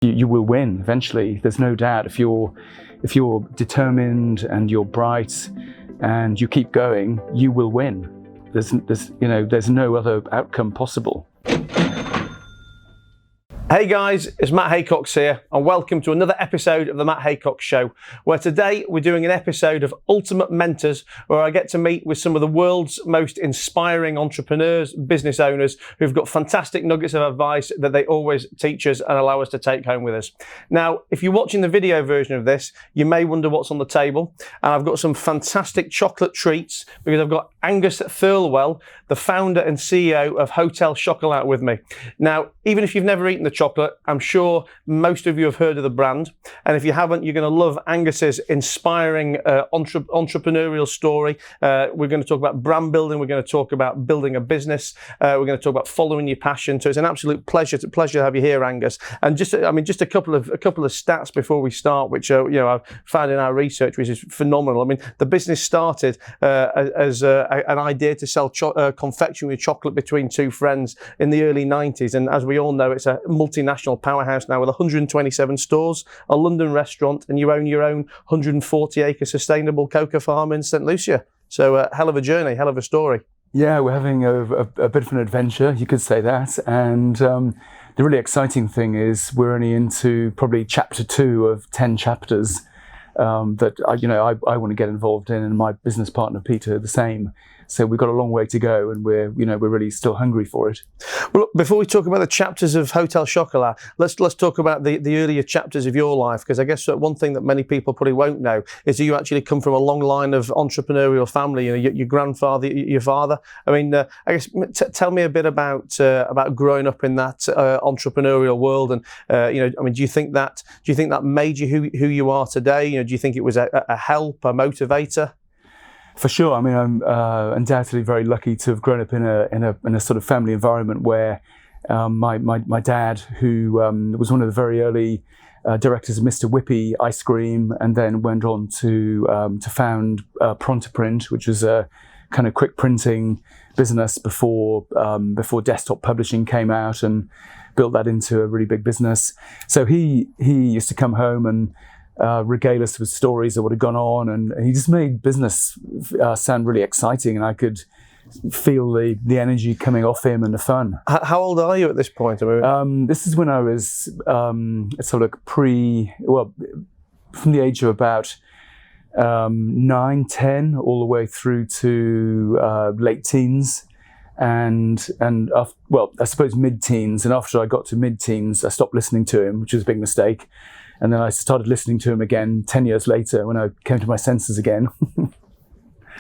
you will win eventually. There's no doubt. If you're determined and you're bright and you keep going, you will win. There's no other outcome possible. Hey guys, it's Matt Haycox here, and welcome to another episode of the Matt Haycox Show, where today we're doing an episode of Ultimate Mentors, where I get to meet with some of the world's most inspiring entrepreneurs, business owners, who've got fantastic nuggets of advice that they always teach us and allow us to take home with us. Now, if you're watching the video version of this, you may wonder what's on the table, and I've got some fantastic chocolate treats, because I've got Angus Thirlwell, the founder and CEO of Hotel Chocolat, with me. Now, even if you've never eaten the chocolate, I'm sure most of you have heard of the brand, and if you haven't, you're going to love Angus's inspiring entrepreneurial story. We're going to talk about brand building, we're going to talk about building a business, we're going to talk about following your passion. So it's an absolute pleasure to have you here, Angus. And just a couple of stats before we start, which I've found in our research, which is phenomenal. I mean, the business started as an idea to sell confectionery chocolate between two friends in the early 90s, and as we all know, it's a multinational powerhouse now with 127 stores, a London restaurant, and you own your own 140-acre sustainable cocoa farm in Saint Lucia. So hell of a journey, hell of a story. Yeah, we're having a bit of an adventure, you could say that. And the really exciting thing is we're only into probably chapter 2 of 10 chapters that I want to get involved in, and my business partner Peter the same. So we've got a long way to go, and we're really still hungry for it. Well, look, before we talk about the chapters of Hotel Chocolat, let's talk about the earlier chapters of your life, because I guess one thing that many people probably won't know is that you actually come from a long line of entrepreneurial family. Your grandfather, your father. I mean, I guess tell me a bit about growing up in that entrepreneurial world, and do you think that made you who you are today? Do you think it was a help, a motivator? For sure. I mean, I'm undoubtedly very lucky to have grown up in a sort of family environment where my dad, who was one of the very early directors of Mr. Whippy ice cream, and then went on to found Prontoprint, which was a kind of quick printing business before desktop publishing came out, and built that into a really big business. So he used to come home and regale us with stories of what had gone on, and he just made business sound really exciting, and I could feel the energy coming off him and the fun. How old are you at this point? This is when I was sort of from the age of about 9, 10, all the way through to late teens, and I suppose mid-teens. And after I got to mid-teens, I stopped listening to him, which was a big mistake. And then I started listening to him again 10 years later when I came to my senses again.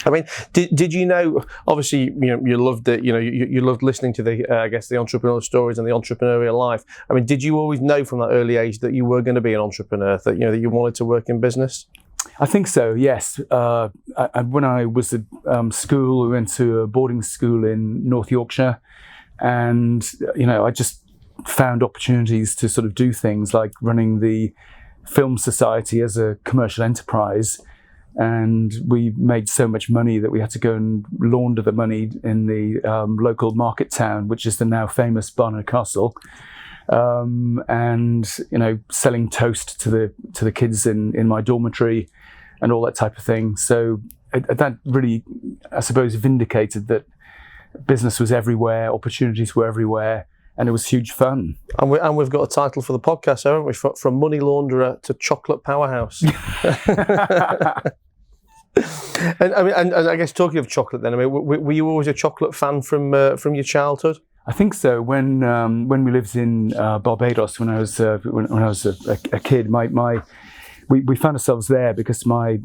I mean, did you know? Obviously, you loved it. You loved listening to the entrepreneurial stories and the entrepreneurial life. I mean, did you always know from that early age that you were going to be an entrepreneur? That that you wanted to work in business? I think so. Yes. When I was at school, we went to a boarding school in North Yorkshire, and I just found opportunities to sort of do things like running the Film Society as a commercial enterprise, and we made so much money that we had to go and launder the money in the local market town, which is the now famous Barnard Castle, and selling toast to the kids in my dormitory and all that type of thing. So that really, I suppose, vindicated that business was everywhere, opportunities were everywhere, and it was huge fun. And we've got a title for the podcast, haven't we? From money launderer to chocolate powerhouse. and I guess, talking of chocolate, then, I mean, were you always a chocolate fan from your childhood? I think so. When we lived in Barbados, when I was a kid, we found ourselves there because my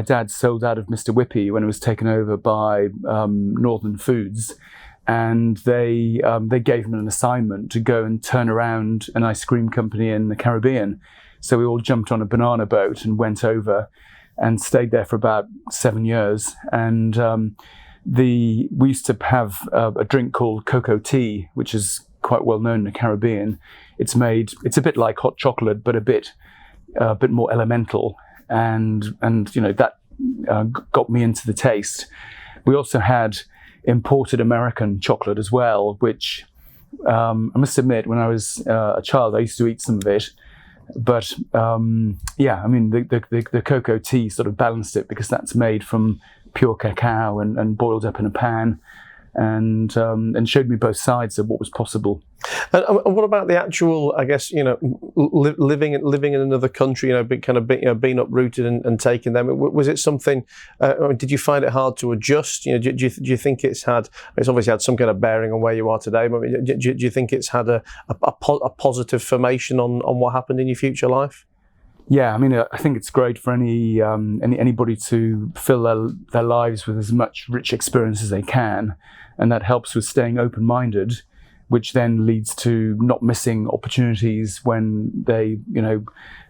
dad sold out of Mr. Whippy when it was taken over by Northern Foods. And they gave him an assignment to go and turn around an ice cream company in the Caribbean. So we all jumped on a banana boat and went over and stayed there for about 7 years. And we used to have a drink called cocoa tea, which is quite well known in the Caribbean. It's a bit like hot chocolate, but a bit more elemental. And that got me into the taste. We also had imported American chocolate as well, which I must admit, when I was a child, I used to eat some of it, But the cocoa tea sort of balanced it, because that's made from pure cacao and boiled up in a pan, and showed me both sides of what was possible. And what about the actual, I guess, living in another country, being uprooted and taking them? Was it something? Did you find it hard to adjust? Do you think it's obviously had some kind of bearing on where you are today? But do you think it's had a positive formation on what happened in your future life? Yeah, I think it's great for anybody to fill their lives with as much rich experience as they can, and that helps with staying open-minded, which then leads to not missing opportunities when they,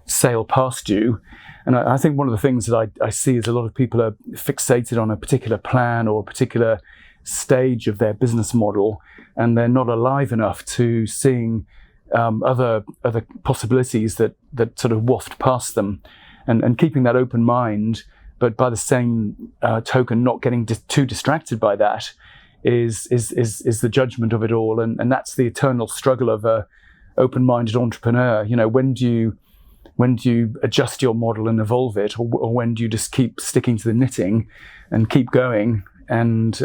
sail past you. And I think one of the things that I see is a lot of people are fixated on a particular plan or a particular stage of their business model, and they're not alive enough to seeing other possibilities that sort of waft past them, and keeping that open mind, but by the same token, not getting too distracted by that is the judgment of it all, and that's the eternal struggle of a open-minded entrepreneur. When do you adjust your model and evolve it, or when do you just keep sticking to the knitting and keep going and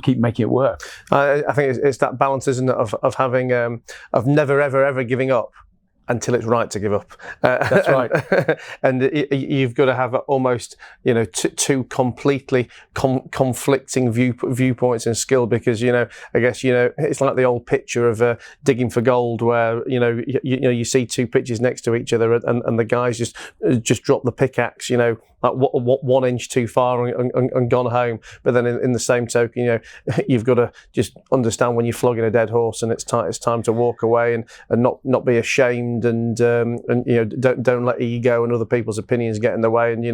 keep making it work? I think it's that balance, isn't it, of having of never ever giving up until it's right to give up. That's right. And you've got to have almost, two completely conflicting viewpoints and skill, because, I guess, it's like the old picture of digging for gold, where, you see two pitches next to each other, and the guys just drop the pickaxe, like 1 inch too far and gone home. But then in the same token, you've got to just understand when you're flogging a dead horse and it's time to walk away, and not be ashamed, and don't let ego and other people's opinions get in the way, and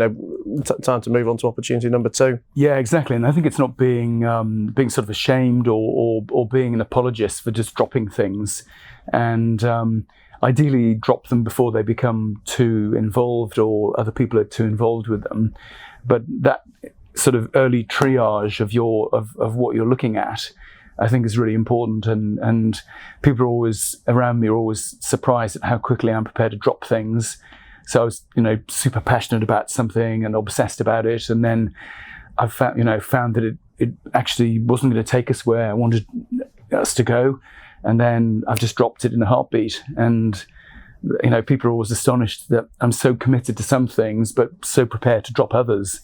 time to move on to opportunity number 2. Yeah, exactly. And I think it's not being sort of ashamed or being an apologist for just dropping things, and ideally drop them before they become too involved or other people are too involved with them. But that sort of early triage of what you're looking at, I think, is really important, and people around me are always surprised at how quickly I'm prepared to drop things. So I was, super passionate about something and obsessed about it, and then I've found that it actually wasn't going to take us where I wanted us to go, and then I've just dropped it in a heartbeat. And people are always astonished that I'm so committed to some things, but so prepared to drop others.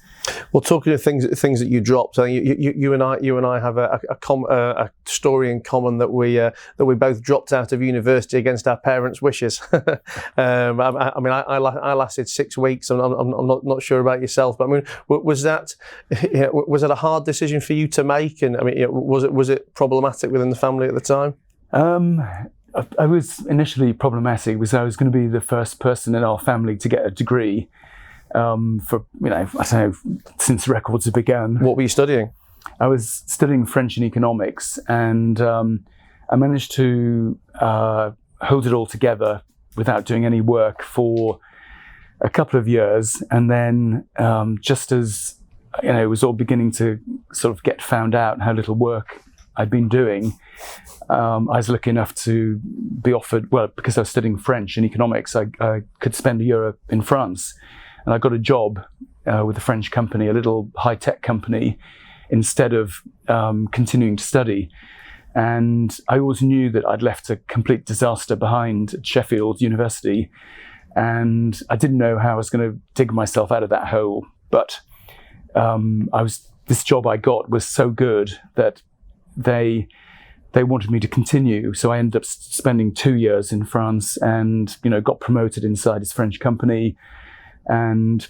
Well, talking of things that you dropped, you and I have a story in common, that we both dropped out of university against our parents' wishes. I lasted 6 weeks. I'm not sure about yourself, but was that a hard decision for you to make? And was it problematic within the family at the time? I was initially problematic because I was going to be the first person in our family to get a degree. For I don't know, since records have begun. What were you studying? I was studying French and economics, and I managed to hold it all together without doing any work for a couple of years, and then just as it was all beginning to sort of get found out how little work I'd been doing, I was lucky enough to be offered, because I was studying French and economics, I could spend a year in France. And I got a job with a French company, a little high-tech company, instead of continuing to study. And I always knew that I'd left a complete disaster behind at Sheffield University, and I didn't know how I was going to dig myself out of that hole. But this job I got was so good that they wanted me to continue. So I ended up spending 2 years in France, and got promoted inside this French company. And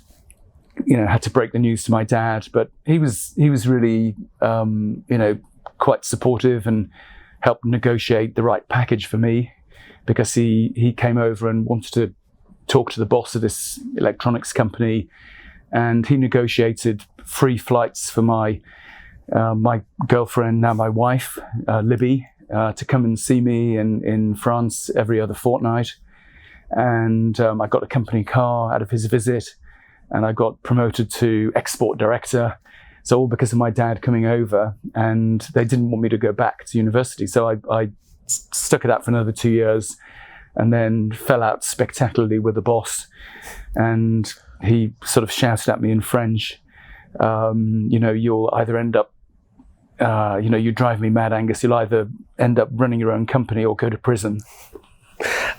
had to break the news to my dad, but he was really quite supportive and helped negotiate the right package for me, because he came over and wanted to talk to the boss of this electronics company, and he negotiated free flights for my girlfriend, now my wife, Libby, to come and see me in France every other fortnight. And I got a company car out of his visit, and I got promoted to export director. So all because of my dad coming over, and they didn't want me to go back to university. So I stuck it out for another 2 years, and then fell out spectacularly with the boss. And he sort of shouted at me in French, you'll either end up, you drive me mad, Angus, you'll either end up running your own company or go to prison.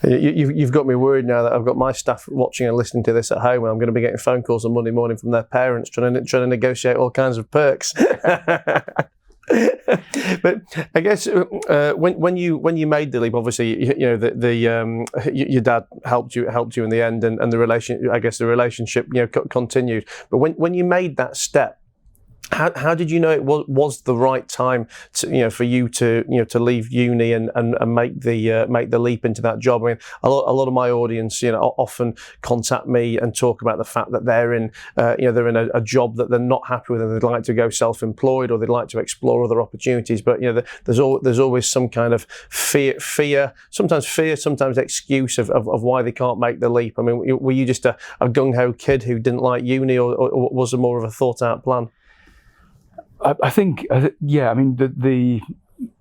You've got me worried now that I've got my staff watching and listening to this at home, and I'm going to be getting phone calls on Monday morning from their parents trying to negotiate all kinds of perks. But I guess when you made the leap, obviously your dad helped you in the end, and the relationship continued. But when you made that step, how did you know it was the right time for you to leave uni and make the leap into that job? I mean, a lot of my audience often contact me and talk about the fact that they're in a job that they're not happy with, and they'd like to go self-employed, or they'd like to explore other opportunities. But there's always some kind of fear, sometimes excuse of why they can't make the leap. I mean, were you just a gung-ho kid who didn't like uni, or was there more of a thought-out plan? I think, yeah. I mean,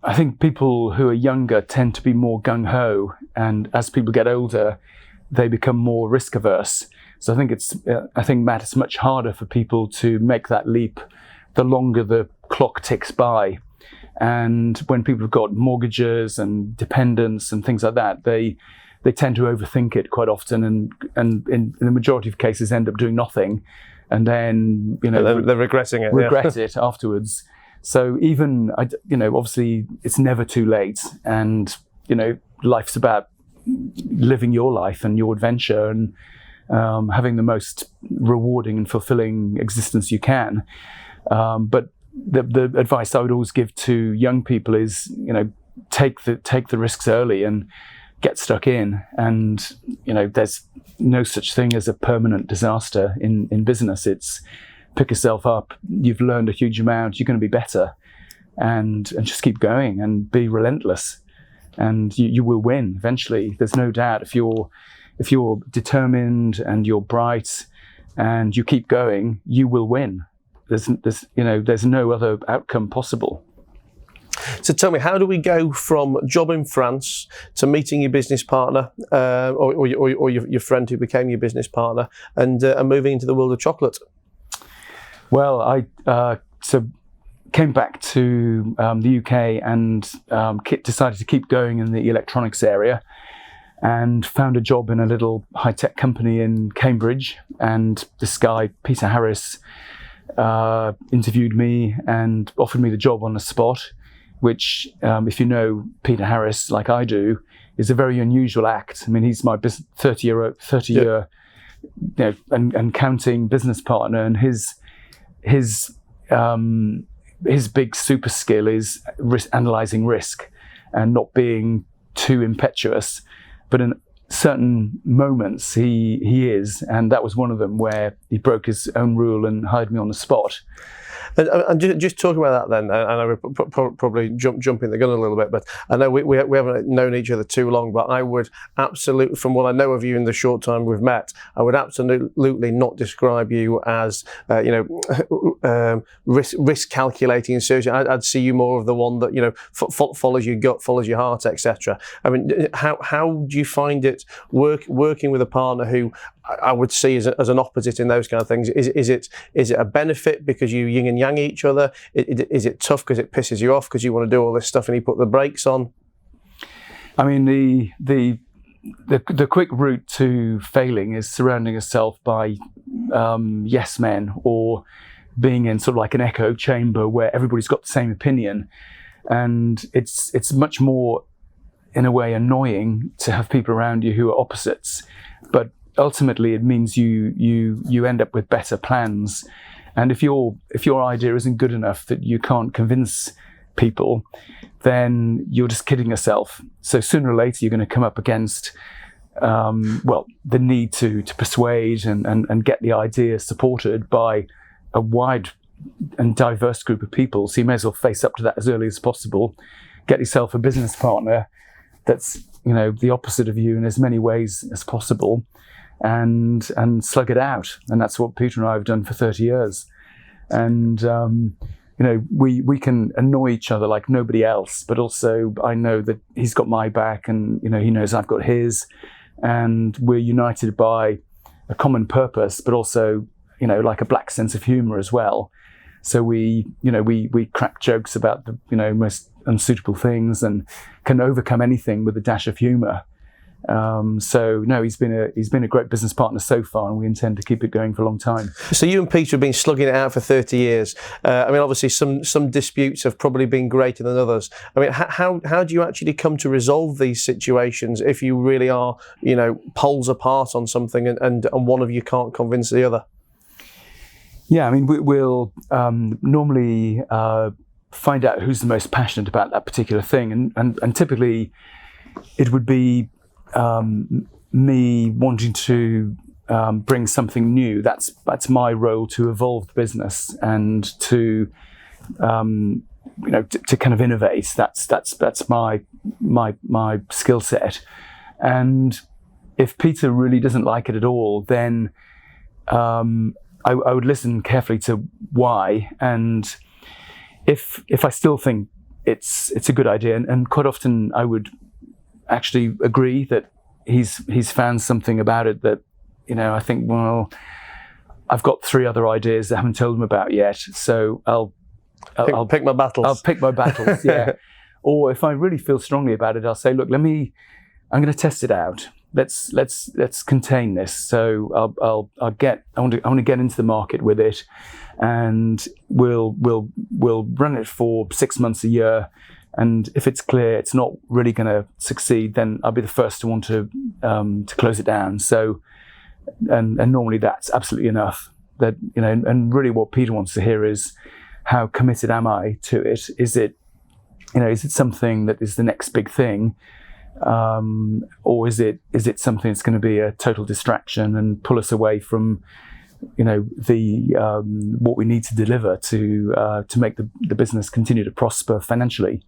I think people who are younger tend to be more gung-ho, and as people get older, they become more risk-averse. So I think, Matt, it's much harder for people to make that leap the longer the clock ticks by. And when people have got mortgages and dependents and things like that, they tend to overthink it quite often, and in the majority of cases end up doing nothing. And then, they're regretting it. Regret it afterwards. So even, obviously it's never too late. And, life's about living your life and your adventure, and having the most rewarding and fulfilling existence you can. But the advice I would always give to young people is, take the risks early and get stuck in. And, there's no such thing as a permanent disaster in business. It's pick yourself up. You've learned a huge amount. You're going to be better, and just keep going and be relentless, and you will win eventually. There's no doubt. If you're determined and you're bright and you keep going, you will win. There's no other outcome possible. So tell me, how do we go from job in France to meeting your business partner, or your friend who became your business partner, and moving into the world of chocolate? Well, I came back to the UK and decided to keep going in the electronics area, and found a job in a little high-tech company in Cambridge. And this guy, Peter Harris, interviewed me and offered me the job on the spot, which, if you know Peter Harris like I do, is a very unusual act. I mean, he's my 30-year, and counting business partner, and his big super skill is analysing risk and not being too impetuous. But in certain moments, he is, and that was one of them where he broke his own rule and hired me on the spot. And just talking about that then, and I would probably jumping the gun a little bit, but I know we haven't known each other too long, but I would absolutely, from what I know of you in the short time we've met, I would absolutely not describe you as, risk calculating surgeon. I'd see you more of the one that, follows your gut, follows your heart, etc. I mean, how do you find it working with a partner who I would see as an opposite in those kind of things? Is it a benefit because you yin and yang each other? Is it tough because it pisses you off because you want to do all this stuff and you put the brakes on? I mean, the quick route to failing is surrounding yourself by yes men, or being in sort of like an echo chamber where everybody's got the same opinion, and it's much more, in a way, annoying to have people around you who are opposites, but ultimately it means you end up with better plans. And if your idea isn't good enough that you can't convince people, then you're just kidding yourself. So sooner or later you're going to come up against the need to persuade and get the idea supported by a wide and diverse group of people. So you may as well face up to that as early as possible. Get yourself a business partner that's the opposite of you in as many ways as possible, and slug it out. And that's what Peter and I have done for 30 years. And we can annoy each other like nobody else, but also I know that he's got my back, and he knows I've got his, and we're united by a common purpose, but also like a black sense of humor as well. So we crack jokes about the most unsuitable things and can overcome anything with a dash of humor. So no, he's been a great business partner so far, and we intend to keep it going for a long time. So you and Peter have been slugging it out for 30 years. Obviously some disputes have probably been greater than others. How do you actually come to resolve these situations if you really are, poles apart on something and one of you can't convince the other? Yeah, we'll normally find out who's the most passionate about that particular thing, and typically it would be me wanting to bring something new. That's my role, to evolve the business and to to kind of innovate. That's my skill set. And if Peter really doesn't like it at all, then I would listen carefully to why. And if I still think it's a good idea, and quite often I would actually agree that he's found something about it that I think, well, I've got 3 other ideas that I haven't told him about yet, so I'll pick my battles. I'll pick my battles, yeah. Or if I really feel strongly about it, I'll say, look, I'm going to test it out. Let's contain this. So I want to get into the market with it, and we'll run it for 6 months, a year. And if it's clear it's not really going to succeed, then I'll be the first to want to close it down. So, and normally that's absolutely enough. That and really what Peter wants to hear is, how committed am I to it? Is it something that is the next big thing, or is it something that's going to be a total distraction and pull us away from what we need to deliver to make the business continue to prosper financially.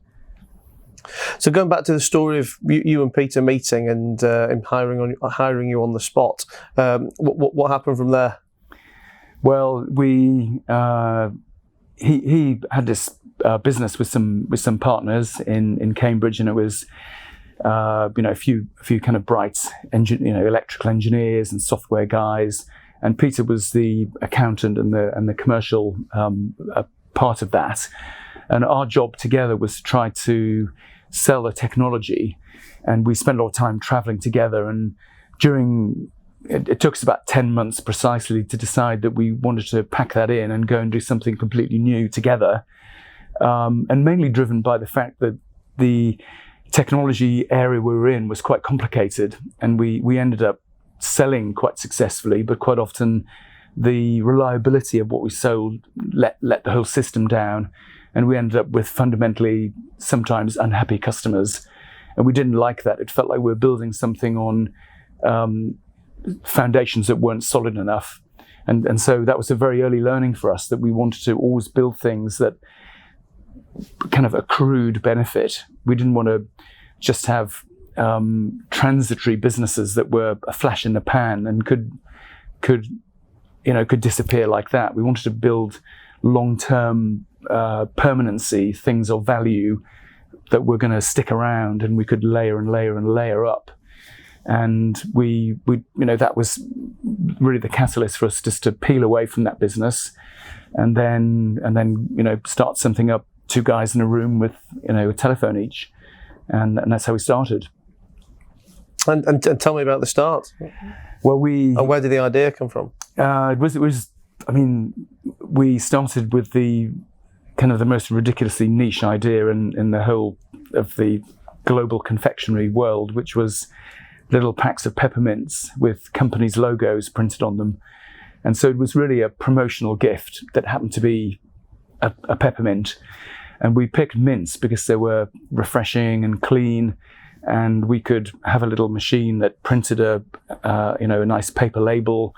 So going back to the story of you and Peter meeting and him hiring you on the spot, what happened from there? Well, he had this business with some partners in Cambridge, and it was a few kind of bright electrical engineers and software guys, and Peter was the accountant and the commercial part of that. And our job together was to try to sell the technology, and we spent a lot of time traveling together. And it took us about 10 months precisely to decide that we wanted to pack that in and go and do something completely new together, and mainly driven by the fact that the technology area we were in was quite complicated, and we ended up selling quite successfully, but quite often the reliability of what we sold let the whole system down, and we ended up with fundamentally sometimes unhappy customers, and we didn't like that. It felt like we were building something on foundations that weren't solid enough, and so that was a very early learning for us, that we wanted to always build things that kind of accrued benefit. We didn't want to just have transitory businesses that were a flash in the pan and could disappear like that. We wanted to build long-term permanency, things of value that were going to stick around, and we could layer and layer and layer up. And we that was really the catalyst for us, just to peel away from that business, and then start something up, 2 guys in a room with a telephone each, and that's how we started. And tell me about the start. Well, and where did the idea come from? It was. We started with the kind of the most ridiculously niche idea in the whole of the global confectionery world, which was little packs of peppermints with companies' logos printed on them. And so it was really a promotional gift that happened to be a peppermint. And we picked mints because they were refreshing and clean, and we could have a little machine that printed a nice paper label.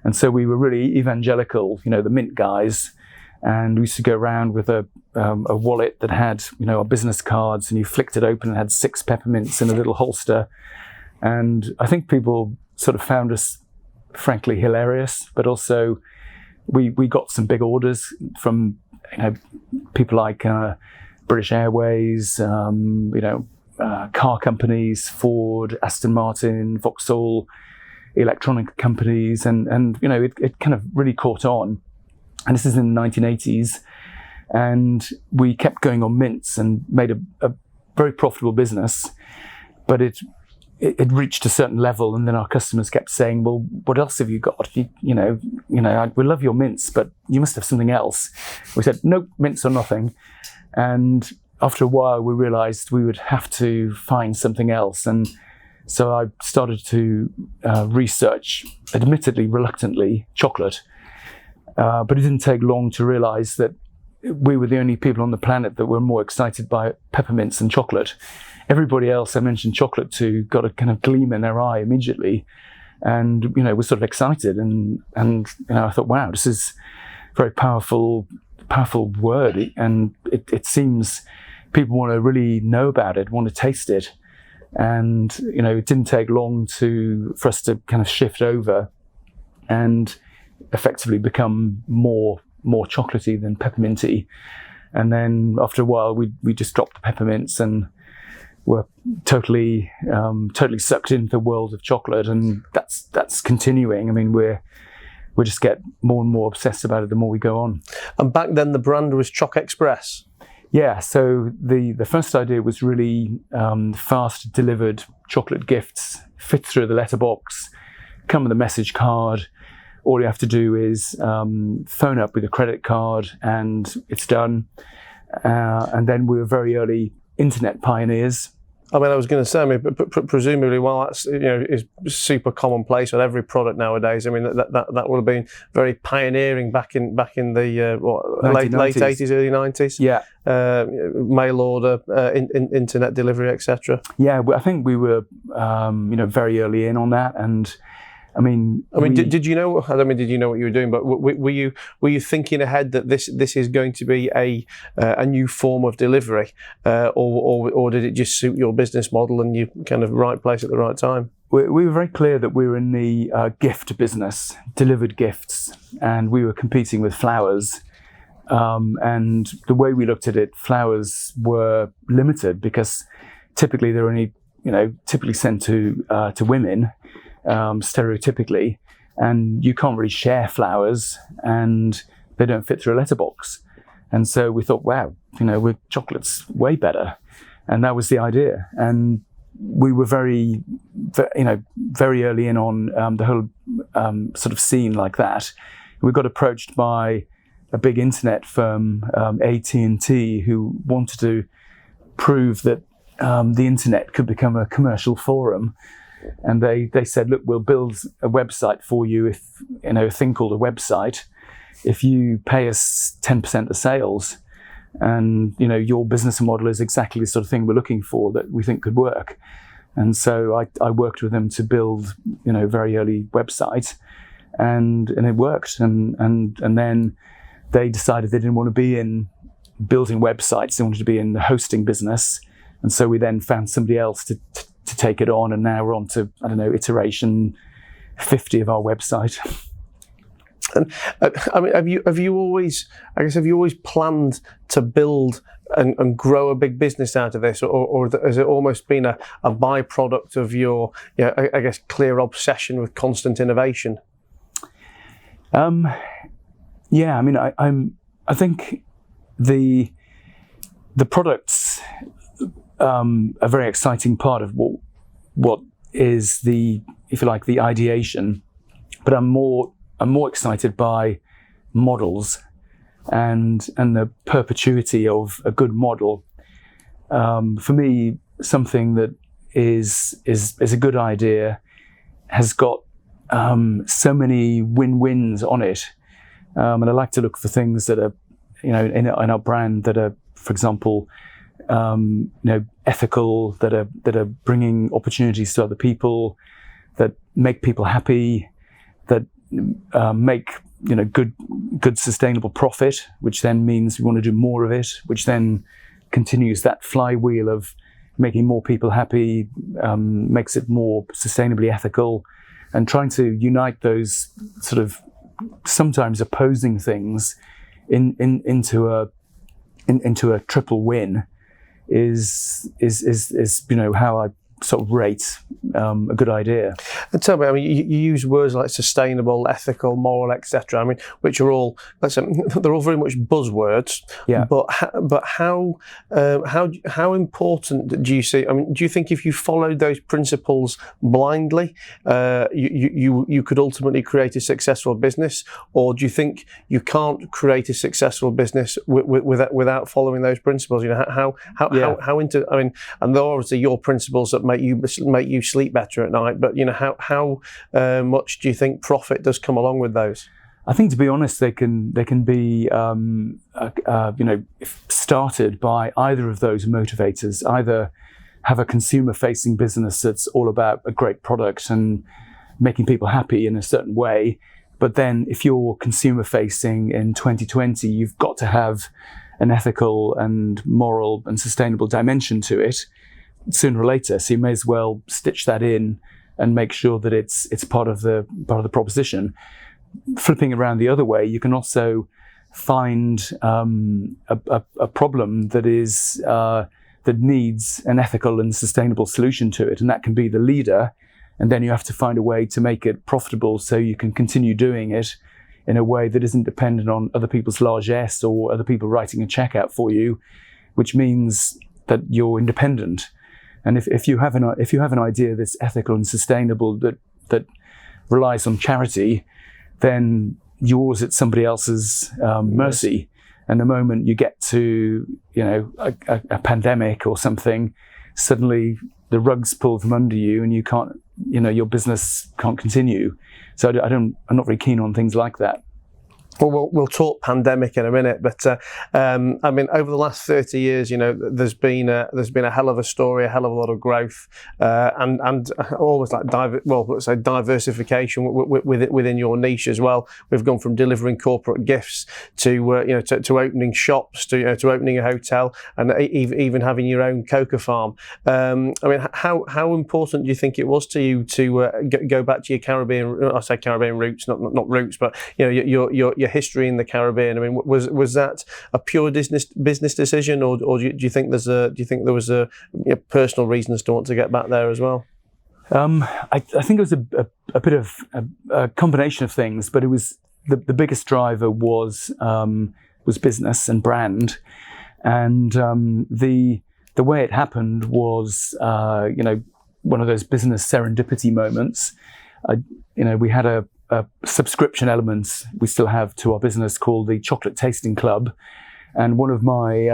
And so we were really evangelical, the mint guys. And we used to go around with a wallet that had, our business cards, and you flicked it open and had 6 peppermints in a little holster. And I think people sort of found us, frankly, hilarious, but also we got some big orders from people like British Airways, car companies, Ford, Aston Martin, Vauxhall, electronic companies, and it kind of really caught on. And this is in the 1980s, and we kept going on mints and made a very profitable business, but it reached a certain level, and then our customers kept saying, "Well, what else have you got? We love your mints, but you must have something else." We said, "No, mints or nothing." And after a while, we realised we would have to find something else, and so I started to research, admittedly reluctantly, chocolate. But it didn't take long to realise that we were the only people on the planet that were more excited by peppermints than chocolate. Everybody else I mentioned chocolate to got a kind of gleam in their eye immediately, and was sort of excited. And I thought, wow, this is a very powerful word, and it seems people want to really know about it, want to taste it. And it didn't take long for us to kind of shift over and effectively become more chocolatey than pepperminty. And then after a while, we just dropped the peppermints and were totally sucked into the world of chocolate, and that's continuing. I mean, we just get more and more obsessed about it the more we go on. And back then, the brand was Choc Express. Yeah, so the first idea was really fast delivered chocolate gifts, fit through the letterbox, come with a message card. All you have to do is phone up with a credit card and it's done. And then we were very early internet pioneers. I mean, I was going to say, presumably, while that's is super commonplace on every product nowadays. I mean, that would have been very pioneering back in the late 80s, early 90s. Yeah, mail order, internet delivery, etc. Yeah, I think we were very early in on that, and did you know? I mean, did you know what you were doing? But were you thinking ahead that this is going to be a new form of delivery, or did it just suit your business model and you kind of right place at the right time? We were very clear that we were in the gift business, delivered gifts, and we were competing with flowers. And the way we looked at it, flowers were limited because typically they're only typically sent to women. Stereotypically, and you can't really share flowers, and they don't fit through a letterbox. And so we thought, wow, with chocolate's way better, and that was the idea. And we were very early in on the whole sort of scene like that. We got approached by a big internet firm, AT&T, who wanted to prove that the internet could become a commercial forum. And they said, look, we'll build a website for you, if a thing called a website, if you pay us 10% of sales, and your business model is exactly the sort of thing we're looking for that we think could work. And so I worked with them to build a very early website, and it worked. And then they decided they didn't want to be in building websites; they wanted to be in the hosting business. And so we then found somebody else to take it on, and now we're on to, iteration 50 of our website. And have you always planned to build and grow a big business out of this, or has it almost been a byproduct of your, clear obsession with constant innovation? Yeah, I think the products a very exciting part of what is the, if you like, the ideation, but I'm more excited by models and the perpetuity of a good model. For me, something that is a good idea has got so many win-wins on it, and I like to look for things that are, in our brand that are, for example, ethical, that are bringing opportunities to other people, that make people happy, that make good sustainable profit, which then means we want to do more of it, which then continues that flywheel of making more people happy, makes it more sustainably ethical, and trying to unite those sort of sometimes opposing things into a triple win is how I sort of rate a good idea. And tell me, I mean, you use words like sustainable, ethical, moral, etc. I mean, which are all, let's say, they're all very much buzzwords. Yeah. But how important do you see? I mean, do you think if you followed those principles blindly, you could ultimately create a successful business, or do you think you can't create a successful business without following those principles? You know, how into? I mean, and they're obviously your principles that make you sleep better at night. But you know, how much do you think profit does come along with those? I think, to be honest, they can be started by either of those motivators. Either have a consumer-facing business that's all about a great product and making people happy in a certain way. But then, if you're consumer-facing in 2020, you've got to have an ethical and moral and sustainable dimension to it sooner or later. So you may as well stitch that in and make sure that it's part of the proposition. Flipping around the other way, you can also find a problem that is that needs an ethical and sustainable solution to it, and that can be the leader. And then you have to find a way to make it profitable so you can continue doing it in a way that isn't dependent on other people's largesse or other people writing a check out for you, which means that you're independent. And if you have an idea that's ethical and sustainable that relies on charity, then you're always at somebody else's mercy. And the moment you get to a pandemic or something, suddenly the rug's pulled from under you, and you can't, your business can't continue. So I'm not very keen on things like that. Well, we'll talk pandemic in a minute, but I mean, over the last 30 years, there's been a hell of a story, a hell of a lot of growth, and always like diversification within your niche as well. We've gone from delivering corporate gifts to opening shops, to opening a hotel, and even having your own cocoa farm. I mean, how important do you think it was to you to go back to your Caribbean? I say Caribbean roots, not roots, but your history in the Caribbean. I mean, was that a pure business decision, or do you think there was a personal reasons to want to get back there as well? I think it was a bit of a combination of things, but it was the biggest driver was business and brand, and the way it happened was one of those business serendipity moments. We had a subscription element we still have to our business called the Chocolate Tasting Club, and one of my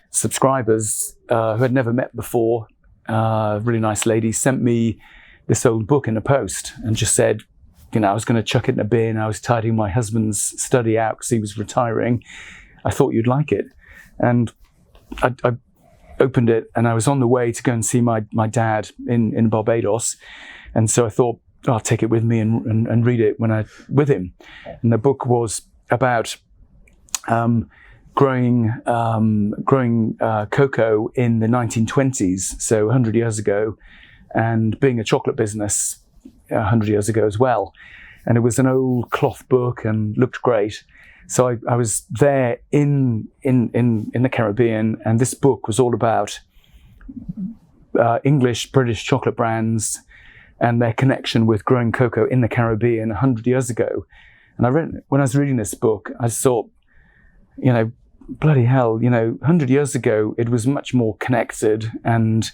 subscribers who had never met before, a really nice lady, sent me this old book in a post and just said, I was going to chuck it in a bin. I was tidying my husband's study out because he was retiring. I thought you'd like it. And I opened it, and I was on the way to go and see my dad in Barbados, and so I thought, I'll take it with me and read it with him. And the book was about growing cocoa in the 1920s, so 100 years ago, and being a chocolate business 100 years ago as well. And it was an old cloth book and looked great. So I was there in the Caribbean, and this book was all about English, British chocolate brands and their connection with growing cocoa in the Caribbean 100 years ago. And when I was reading this book, I thought, bloody hell, 100 years ago, it was much more connected, and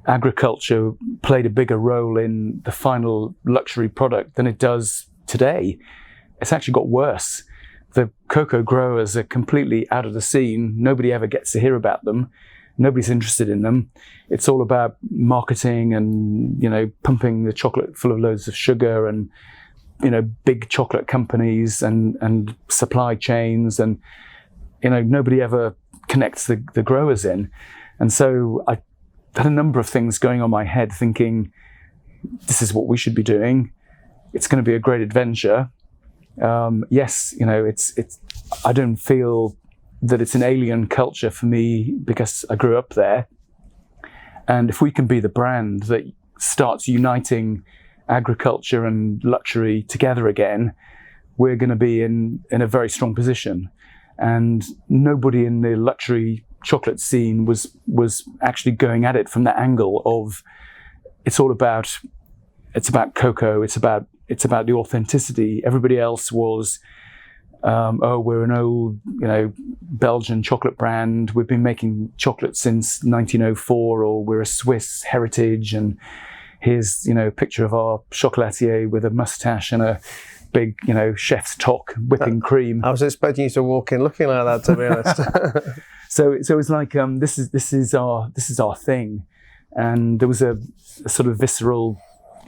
agriculture played a bigger role in the final luxury product than it does today. It's actually got worse. The cocoa growers are completely out of the scene. Nobody ever gets to hear about them. Nobody's interested in them. It's all about marketing and, pumping the chocolate full of loads of sugar and, big chocolate companies and supply chains. And, nobody ever connects the growers in. And so I had a number of things going on in my head thinking, this is what we should be doing. It's going to be a great adventure. Yes, it's, I don't feel that it's an alien culture for me because I grew up there. And if we can be the brand that starts uniting agriculture and luxury together again, we're going to be in a very strong position. and nobody in the luxury chocolate scene was actually going at it from the angle of it's about cocoa, it's about the authenticity. Everybody else was, we're an old, Belgian chocolate brand. We've been making chocolate since 1904, or we're a Swiss heritage, and here's, a picture of our chocolatier with a mustache and a big, chef's toque whipping cream. I was expecting you to walk in looking like that, to be honest. So it's like this is our thing, and there was a sort of visceral,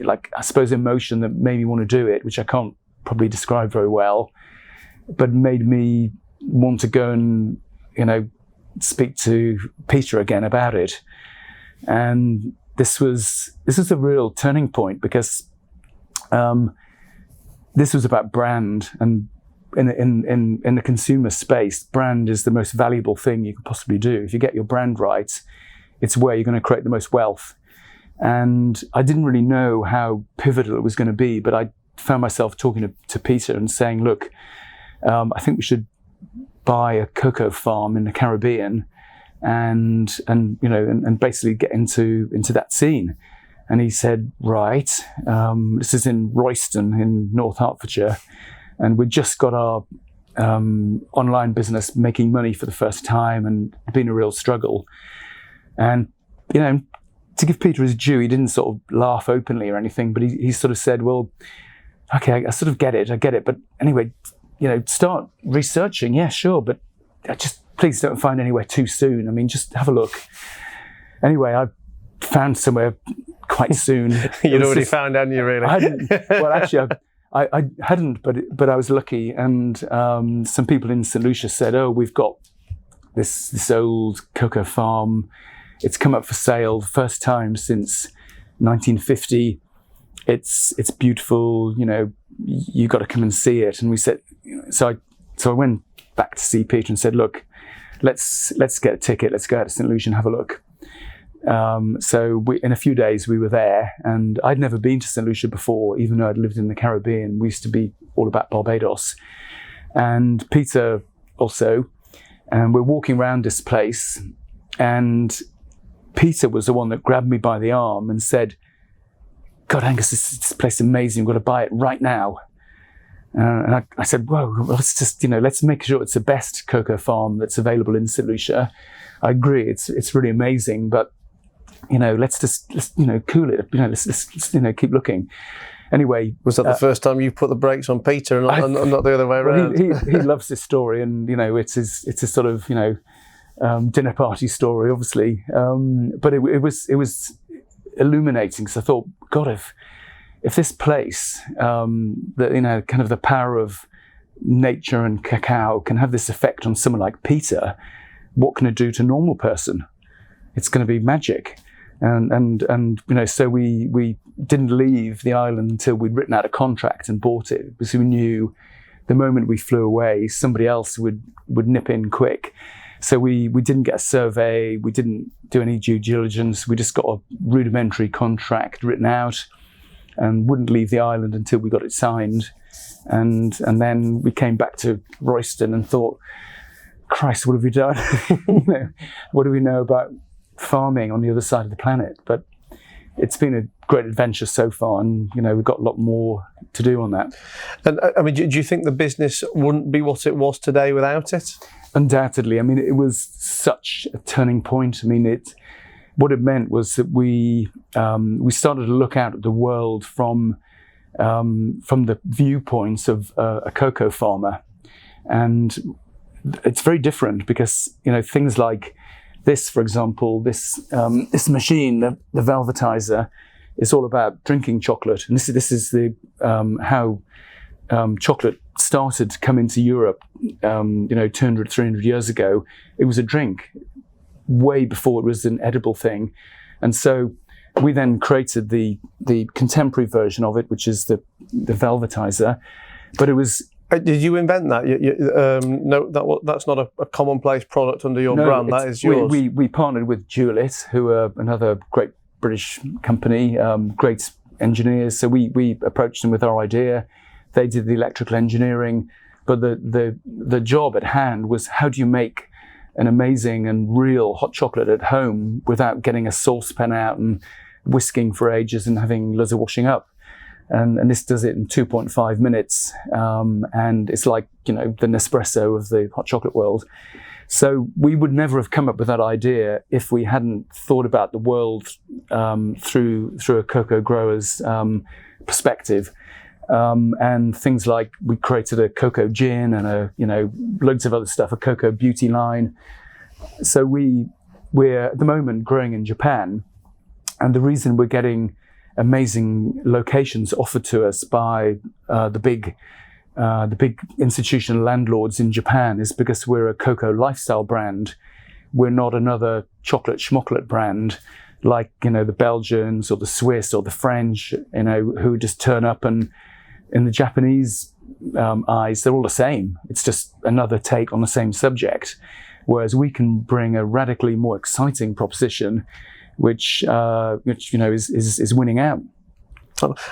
I suppose, emotion that made me want to do it, which I can't probably describe very well, but made me want to go and speak to Peter again about it. And this was a real turning point, because this was about brand, and in the consumer space, brand is the most valuable thing you can possibly do. If you get your brand right, it's where you're going to create the most wealth. And I didn't really know how pivotal it was going to be, but I found myself talking to Peter and saying, look, I think we should buy a cocoa farm in the Caribbean and basically get into that scene. And he said, right, this is in Royston in North Hertfordshire, and we just got our online business making money for the first time, and been a real struggle. And to give Peter his due, he didn't sort of laugh openly or anything, but he sort of said, well, okay, I sort of get it. But anyway, start researching. Yeah, sure. But just please don't find anywhere too soon. I mean, just have a look. Anyway, I found somewhere quite soon. You'd already found, hadn't you, really? I hadn't. Well, actually, I hadn't, but I was lucky. And some people in Saint Lucia said, oh, we've got this old cocoa farm. It's come up for sale the first time since 1950. It's beautiful. You got to come and see it. And we said, so I went back to see Peter and said, look, let's get a ticket. Let's go out to Saint Lucia and have a look. So in a few days we were there, and I'd never been to Saint Lucia before, even though I'd lived in the Caribbean. We used to be all about Barbados, and Peter also. And we're walking around this place, and Peter was the one that grabbed me by the arm and said, God, Angus, this place is amazing. We've got to buy it right now. And I said, whoa, let's just, let's make sure it's the best cocoa farm that's available in Saint Lucia. I agree, it's really amazing, but, let's cool it. Let's keep looking. Anyway. Was that the first time you put the brakes on Peter and not the other way around? Well, he loves this story, and, it's a sort of, dinner party story, obviously. But it was illuminating, because I thought, God, if this place, kind of the power of nature and cacao can have this effect on someone like Peter, what can it do to a normal person? It's going to be magic. And so we didn't leave the island until we'd written out a contract and bought it, because we knew the moment we flew away, somebody else would nip in quick. So we didn't get a survey, we didn't do any due diligence, we just got a rudimentary contract written out and wouldn't leave the island until we got it signed. And then we came back to Royston and thought, Christ, what have we done? What do we know about farming on the other side of the planet? But it's been a great adventure so far, and we've got a lot more to do on that. And I mean, do you think the business wouldn't be what it was today without it? Undoubtedly. I mean, it was such a turning point. I mean, what it meant was that we started to look out at the world from the viewpoints of a cocoa farmer, and it's very different, because things like this, for example, this machine, the velvetizer, is all about drinking chocolate, and this is the how chocolate started to come into Europe. 200, 300 years ago, it was a drink, way before it was an edible thing, and so we then created the contemporary version of it, which is the velvetizer, but it was. Did you invent that? No, that's not a commonplace product under your brand. That is yours. We partnered with Juliet, who are another great British company, great engineers. So we approached them with our idea. They did the electrical engineering. But the job at hand was, how do you make an amazing and real hot chocolate at home without getting a saucepan out and whisking for ages and having loads of washing up? And this does it in 2.5 minutes. And it's like, the Nespresso of the hot chocolate world. So we would never have come up with that idea if we hadn't thought about the world through a cocoa grower's perspective. And things like, we created a cocoa gin and loads of other stuff, a cocoa beauty line. So we're at the moment growing in Japan, and the reason we're getting amazing locations offered to us by the big institutional landlords in Japan is because we're a cocoa lifestyle brand. We're not another chocolate schmocklet brand like the Belgians or the Swiss or the French, who just turn up, and in the Japanese eyes, they're all the same. It's just another take on the same subject. Whereas we can bring a radically more exciting proposition, which is winning out.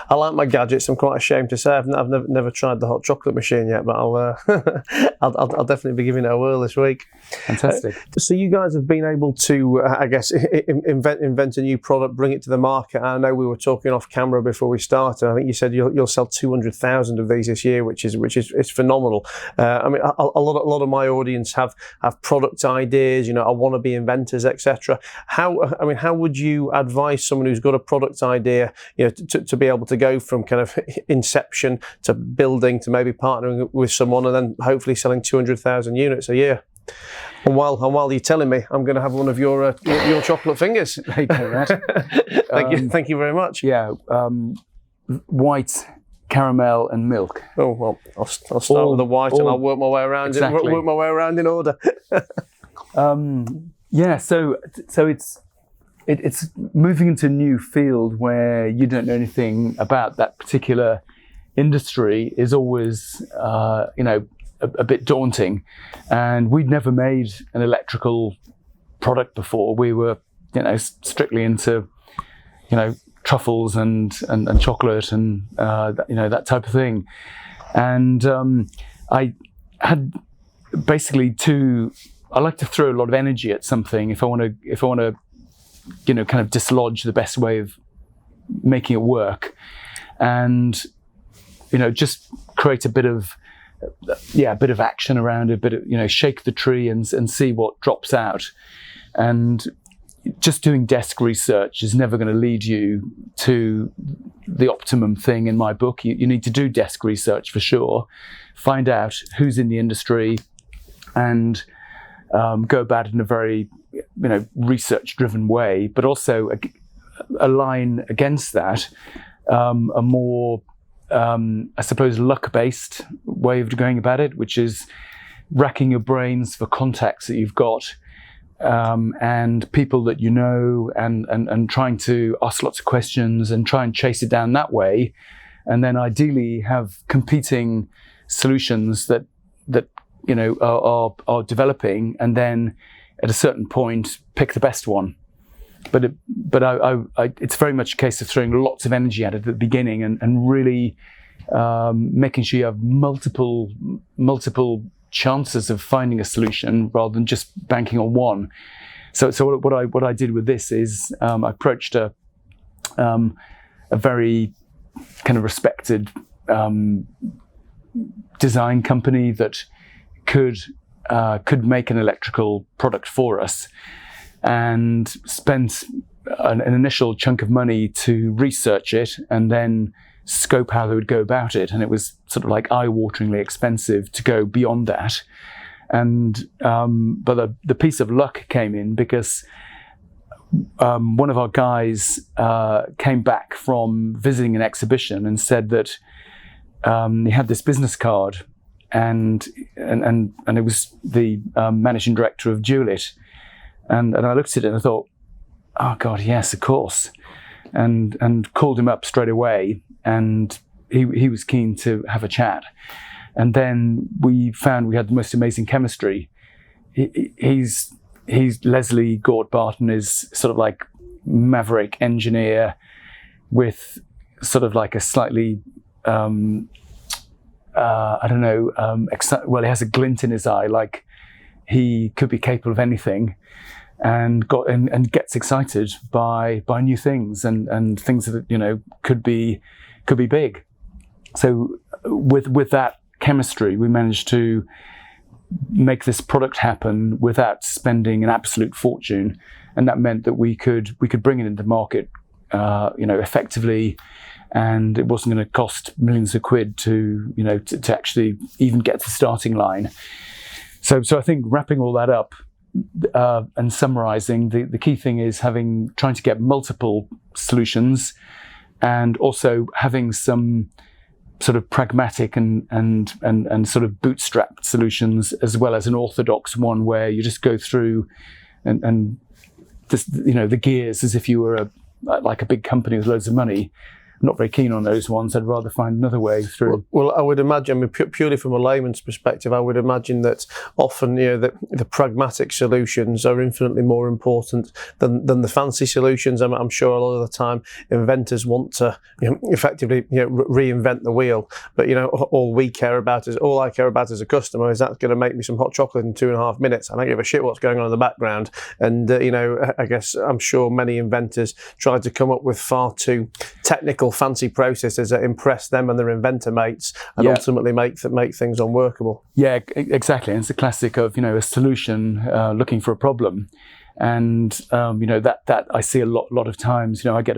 I like my gadgets. I'm quite ashamed to say I've never tried the hot chocolate machine yet, but I'll definitely be giving it a whirl this week. Fantastic. So you guys have been able to, I guess, invent a new product, bring it to the market. I know we were talking off camera before we started. I think you said you'll sell 200,000 of these this year, which is phenomenal. I mean, a lot of my audience have product ideas. I want to be inventors, etc. How would you advise someone who's got a product idea, to be able to go from kind of inception to building to maybe partnering with someone and then hopefully selling 200,000 units a year? And while you're telling me, I'm going to have one of your chocolate fingers. Thank you very much. Yeah, white, caramel, and milk. Oh well, I'll start with the white and I'll work my way around. Exactly. Work my way around in order. So it's moving into a new field where you don't know anything about that particular industry is always, a bit daunting. And we'd never made an electrical product before. We were, strictly into, truffles and chocolate and, that type of thing. And I had basically I like to throw a lot of energy at something if I want to kind of dislodge the best way of making it work, and just create a bit of action around it, a bit of shake the tree and see what drops out. And just doing desk research is never going to lead you to the optimum thing. In my book, you need to do desk research for sure, find out who's in the industry, and go about it in a very research-driven way, but also align against that a more, I suppose, luck-based way of going about it, which is racking your brains for contacts that you've got and people that and trying to ask lots of questions and try and chase it down that way, and then ideally have competing solutions that are developing, and then at a certain point pick the best one. But it's very much a case of throwing lots of energy at it at the beginning and really making sure you have multiple chances of finding a solution rather than just banking on one. So what I did with this is I approached a very kind of respected design company that could make an electrical product for us, and spent an initial chunk of money to research it and then scope how they would go about it. And it was sort of like eye-wateringly expensive to go beyond that. And but the piece of luck came in because one of our guys came back from visiting an exhibition and said that he had this business card, and it was the managing director of Juliet. And I looked at it and I thought, oh God, yes, of course. And called him up straight away, and he was keen to have a chat. And then we found we had the most amazing chemistry. He's Leslie Gort Barton is sort of like maverick engineer with sort of like a slightly I don't know, he has a glint in his eye, like he could be capable of anything, and gets excited by new things and things that, you know, could be big. So with that chemistry, we managed to make this product happen without spending an absolute fortune, and that meant that we could bring it into the market, you know, effectively, and it wasn't going to cost millions of quid to actually even get to the starting line. So I think wrapping all that up and summarizing, the key thing is trying to get multiple solutions, and also having some sort of pragmatic and sort of bootstrapped solutions, as well as an orthodox one where you just go through and just, you know, the gears as if you were like a big company with loads of money. I'm not very keen on those ones. I'd rather find another way through. Well, I would imagine, I mean, purely from a layman's perspective, I would imagine that often, you know, the pragmatic solutions are infinitely more important than the fancy solutions. I'm sure a lot of the time inventors want to, you know, effectively, you know, reinvent the wheel. But, you know, all I care about as a customer is that's going to make me some hot chocolate in 2.5 minutes. I don't give a shit what's going on in the background. And, you know, I guess I'm sure many inventors try to come up with far too technical, fancy processes that impress them and their inventor mates, and ultimately make things unworkable. Yeah, exactly. And it's a classic of, you know, a solution looking for a problem, and you know, that I see a lot of times. You know, I get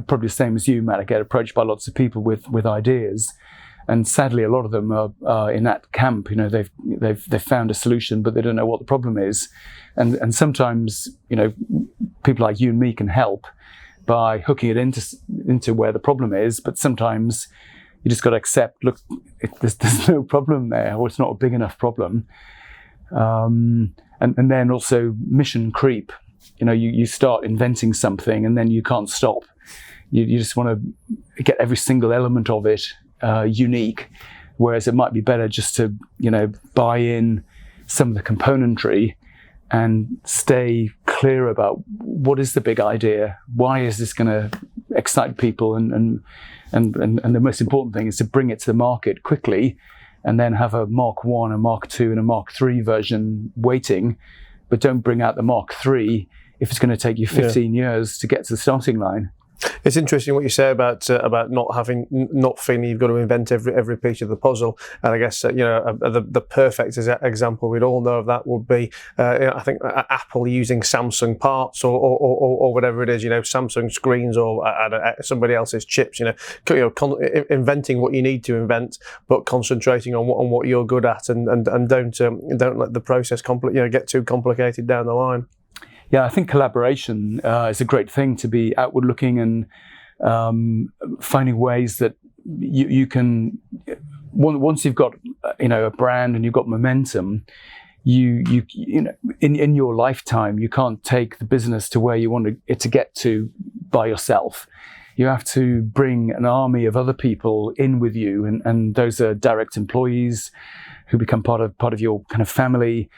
probably the same as you, Matt. I get approached by lots of people with ideas, and sadly, a lot of them are in that camp. You know, they've found a solution, but they don't know what the problem is, and sometimes, you know, people like you and me can help by hooking it into where the problem is, but sometimes you just got to accept, look, there's no problem there, or it's not a big enough problem. And then also mission creep. You know, you start inventing something and then you can't stop. You just want to get every single element of it unique, whereas it might be better just to, you know, buy in some of the componentry and stay clear about what is the big idea, why is this going to excite people, and the most important thing is to bring it to the market quickly, and then have a Mark 1, a Mark 2 and a Mark 3 version waiting, but don't bring out the Mark 3 if it's going to take you 15 years to get to the starting line. It's interesting what you say about not feeling you've got to invent every piece of the puzzle. And I guess you know, the perfect example we'd all know of that would be I think Apple using Samsung parts or whatever it is. You know, Samsung screens or somebody else's chips. You know, inventing what you need to invent, but concentrating on what you're good at, and don't let the process get too complicated down the line. Yeah, I think collaboration is a great thing, to be outward looking and finding ways that you can, once you've got, you know, a brand and you've got momentum, you know, in your lifetime, you can't take the business to where you want it to get to by yourself. You have to bring an army of other people in with you, and those are direct employees who become part of your kind of family.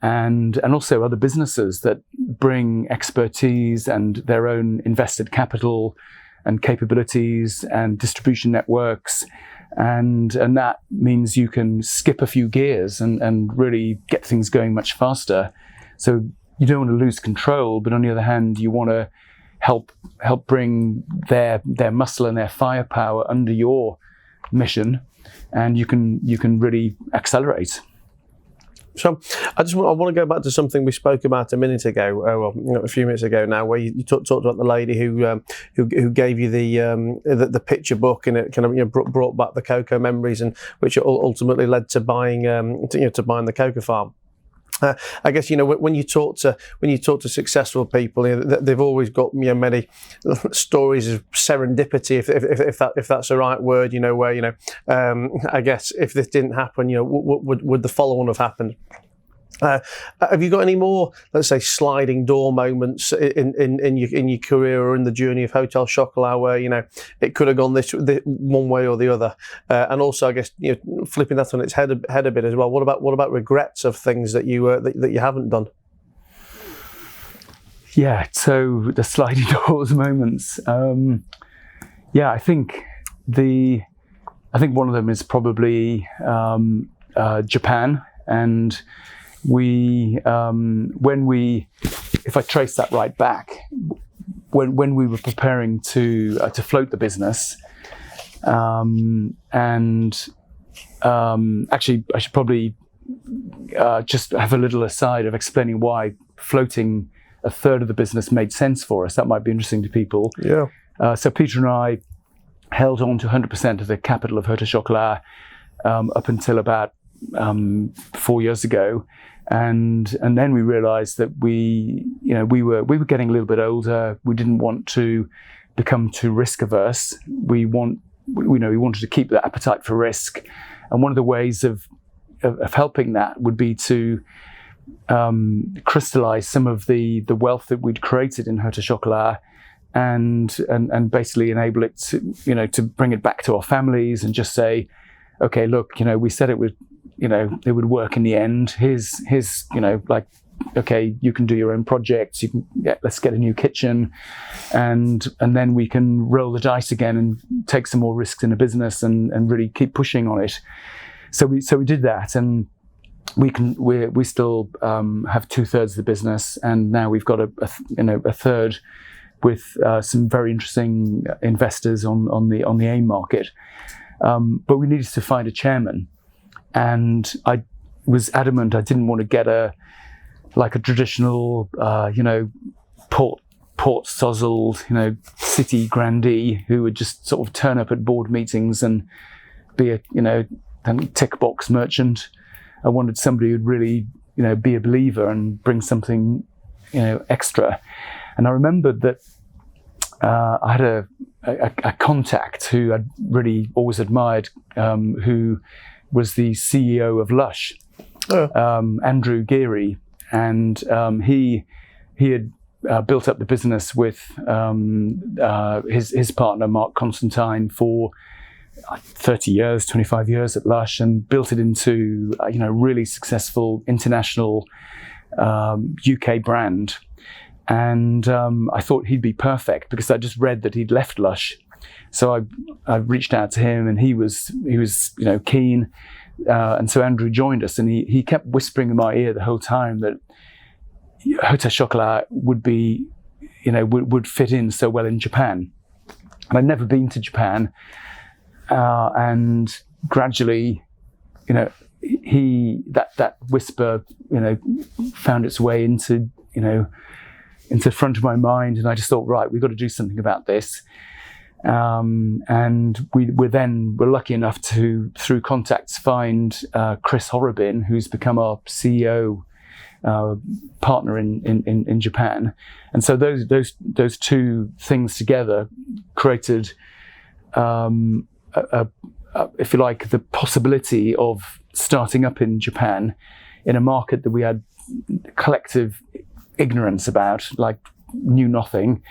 And also other businesses that bring expertise and their own invested capital and capabilities and distribution networks. And that means you can skip a few gears and really get things going much faster. So you don't want to lose control, but on the other hand, you want to help bring their muscle and their firepower under your mission, and you can really accelerate. So I want to go back to something we spoke about a minute ago, a few minutes ago now, where you talked about the lady who gave you the picture book, and it kind of, you know, brought back the cocoa memories, and which ultimately led to buying the cocoa farm. I guess, you know, when you talk to successful people, you know, they've always got, you know, many stories of serendipity, if that's the right word, you know, where, you know, I guess if this didn't happen, you know, would the following have happened? Have you got any more, let's say, sliding door moments in your career or in the journey of Hotel Chocolat where, you know, it could have gone this one way or the other? And also, I guess, you know, flipping that on its head a bit as well. What about regrets of things that you haven't done? Yeah, so the sliding doors moments. Yeah, I think the I think one of them is probably Japan. And if I trace that right back, when we were preparing to float the business, actually I should probably just have a little aside of explaining why floating a third of the business made sense for us. That might be interesting to people. Yeah. So Peter and I held on to 100% of the capital of Hotel Chocolat up until about 4 years ago, and then we realised that we were getting a little bit older. We didn't want to become too risk averse. We wanted to keep the appetite for risk, and one of the ways of helping that would be to crystallise some of the wealth that we'd created in Hotel Chocolat, and basically enable it to bring it back to our families and just say, okay, look, we said it would work in the end. Here's okay, you can do your own projects. Let's get a new kitchen, and then we can roll the dice again and take some more risks in the business and really keep pushing on it. So we did that, and we still have 2/3 of the business, and now we've got a third with some very interesting investors on the AIM market. But we needed to find a chairman, and I was adamant I didn't want to get a traditional port sozzled city grandee who would just sort of turn up at board meetings and be a tick box merchant. I wanted somebody who'd really be a believer and bring something extra. And I remembered that I had a contact who I'd really always admired, who was the CEO of Lush, Andrew Geary, and he had built up the business with his partner Mark Constantine for 30 years, 25 years at Lush, and built it into really successful international UK brand. And I thought he'd be perfect because I just read that he'd left Lush. So I reached out to him, and he was keen. And so Andrew joined us, and he kept whispering in my ear the whole time that Hotel Chocolat would be, would fit in so well in Japan. And I'd never been to Japan. And gradually, that whisper, found its way into the front of my mind, and I just thought, right, we've got to do something about this. And we're lucky enough to, through contacts, find Chris Horrobin, who's become our CEO partner in Japan. And so those two things together created, if you like, the possibility of starting up in Japan in a market that we had collective ignorance about, knew nothing.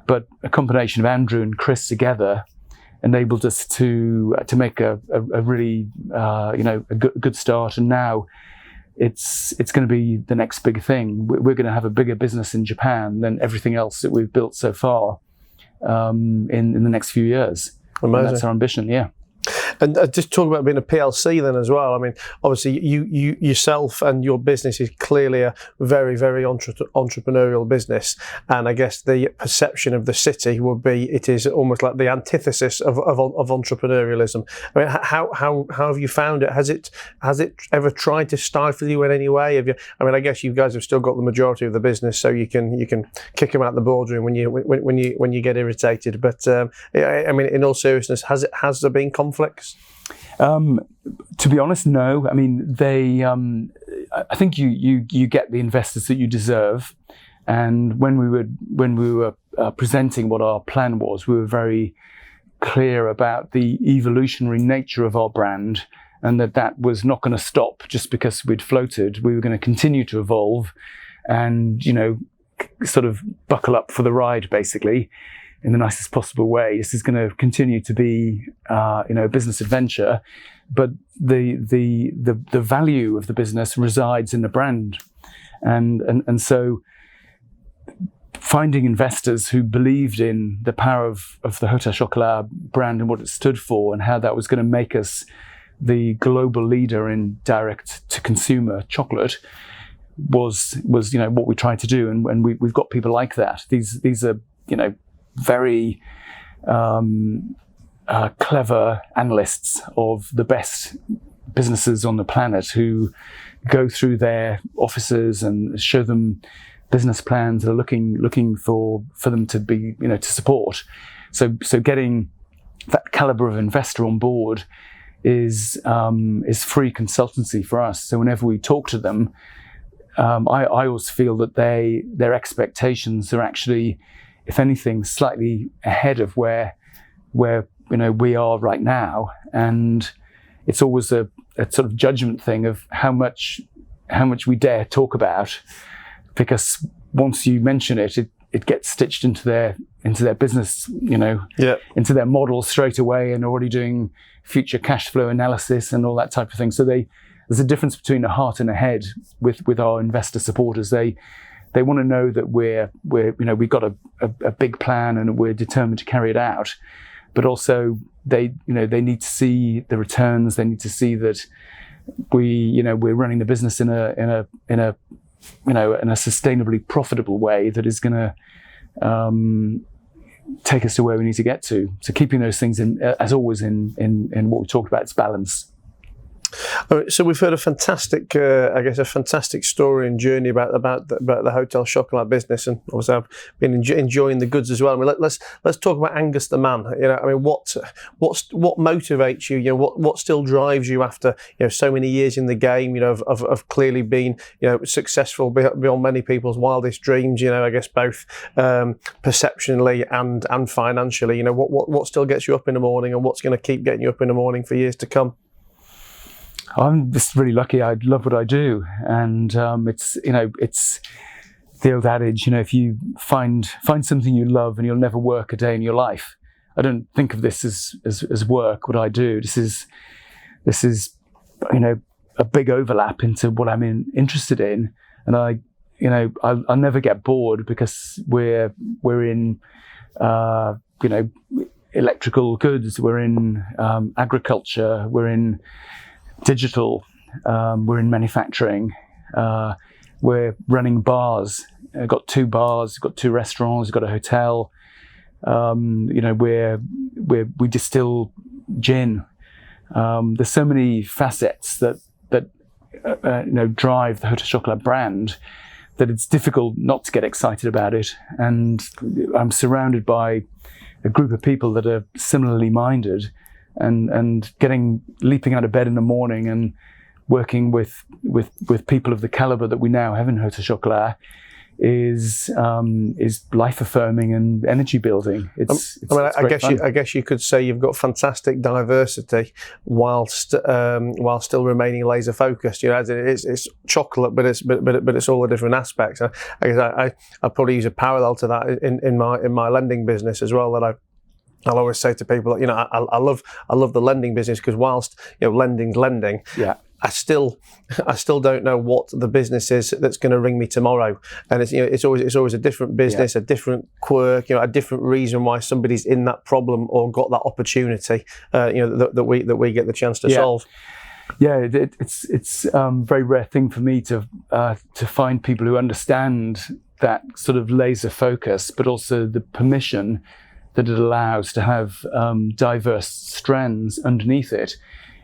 But a combination of Andrew and Chris together enabled us to make a really good start. And now it's going to be the next big thing. We're going to have a bigger business in Japan than everything else that we've built so far in the next few years. Amazing. And that's our ambition, yeah. And just talk about being a PLC then as well. I mean, obviously you yourself and your business is clearly a very, very entrepreneurial business. And I guess the perception of the city would be it is almost like the antithesis of entrepreneurialism. I mean, how have you found it? Has it ever tried to stifle you in any way? I guess you guys have still got the majority of the business, so you can kick them out the boardroom when you get irritated. But in all seriousness, has there been conflicts? To be honest, no. I mean, I think you get the investors that you deserve. And when we were presenting what our plan was, we were very clear about the evolutionary nature of our brand, and that was not going to stop just because we'd floated. We were going to continue to evolve, and sort of buckle up for the ride, basically, in the nicest possible way. This is going to continue to be, a business adventure, but the value of the business resides in the brand, and so finding investors who believed in the power of the Hotel Chocolat brand and what it stood for, and how that was going to make us the global leader in direct to consumer chocolate was what we tried to do. And we've got people like that. These are very clever analysts of the best businesses on the planet, who go through their offices and show them business plans that are looking for them to be, to support. So getting that caliber of investor on board is free consultancy for us. So whenever we talk to them, I always feel that their expectations are actually, if anything, slightly ahead of where we are right now. And it's always a sort of judgment thing of how much we dare talk about, because once you mention it gets stitched into their business, into their model straight away, and already doing future cash flow analysis and all that type of thing. So there's a difference between a heart and a head with our investor supporters. They want to know that we've got a big plan and we're determined to carry it out. But also they need to see the returns. They need to see that we're running the business in a sustainably profitable way that is going to take us to where we need to get to. So keeping those things in, as always, in what we talked about, is balance. All right, so we've heard a fantastic story and journey about the Hotel Chocolat business, and obviously I've been enjoying the goods as well. I mean, let's talk about Angus the man. What motivates you? What still drives you after so many years in the game? Of clearly being successful beyond many people's wildest dreams. I guess both perceptionally and financially. What still gets you up in the morning, and what's going to keep getting you up in the morning for years to come? I'm just really lucky. I love what I do, and it's the old adage. If you find something you love, and you'll never work a day in your life. I don't think of this as work. What I do, this is a big overlap into what I'm interested in, and I'll never get bored, because we're in electrical goods, we're in agriculture, we're in digital, we're in manufacturing, we're running bars. I've got 2 bars, got 2 restaurants, got a hotel. We distill gin. There's so many facets that drive the Hotel Chocolat brand, that it's difficult not to get excited about it. And I'm surrounded by a group of people that are similarly minded. And leaping out of bed in the morning and working with people of the caliber that we now have in Hotel Chocolat is life affirming and energy building. I guess you could say you've got fantastic diversity whilst still remaining laser focused. It's chocolate, but it's all the different aspects. I guess I probably use a parallel to that in my lending business as well. That I'll always say to people, I love the lending business, because whilst lending's lending, yeah, I still don't know what the business is that's going to ring me tomorrow, and it's always a different business, a different quirk, a different reason why somebody's in that problem or got that opportunity, that we get the chance to solve. Yeah, it's a very rare thing for me to find people who understand that sort of laser focus, but also the permission that it allows to have diverse strands underneath it.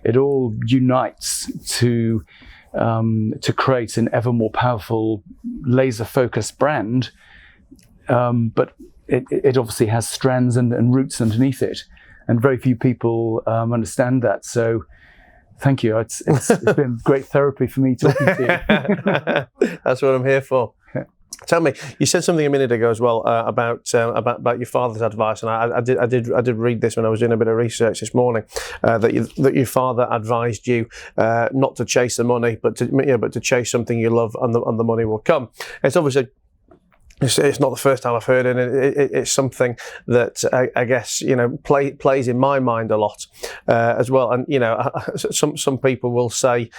It all unites to create an ever more powerful laser-focused brand, but it obviously has strands and roots underneath it, and very few people understand that. So, thank you. It's been great therapy for me talking to you. That's what I'm here for. Tell me, you said something a minute ago as well about your father's advice, and I did read this when I was doing a bit of research this morning, that your father advised you not to chase the money, but to chase something you love, and the money will come. It's obviously. It's not the first time I've heard it, and it's something that I guess plays in my mind a lot as well. And some people will say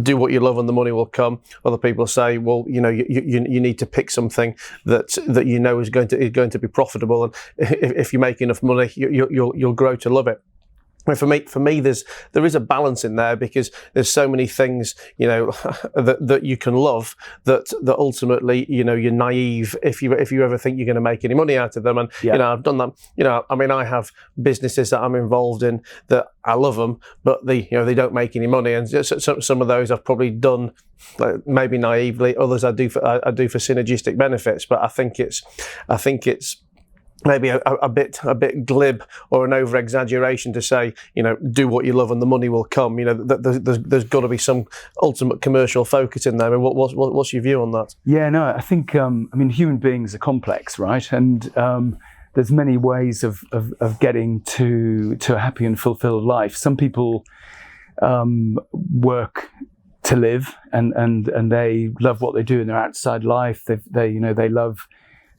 do what you love and the money will come. Other people say, well, you need to pick something that you know is going to be profitable, and if you make enough money, you'll grow to love it. For me, there is a balance in there, because there's so many things, that you can love that ultimately, you're naive if you ever think you're going to make any money out of them. And I've done that. I have businesses that I'm involved in that I love them, but they don't make any money. And some of those I've probably done maybe naively. Others I do for synergistic benefits. But I think it's maybe a bit glib or an over exaggeration to say, do what you love and the money will come. There's got to be some ultimate commercial focus in there. I mean, what's your view on that? Yeah, no, I think human beings are complex, right? And there's many ways of getting to a happy and fulfilled life. Some people work to live, and they love what they do in their outside life. They love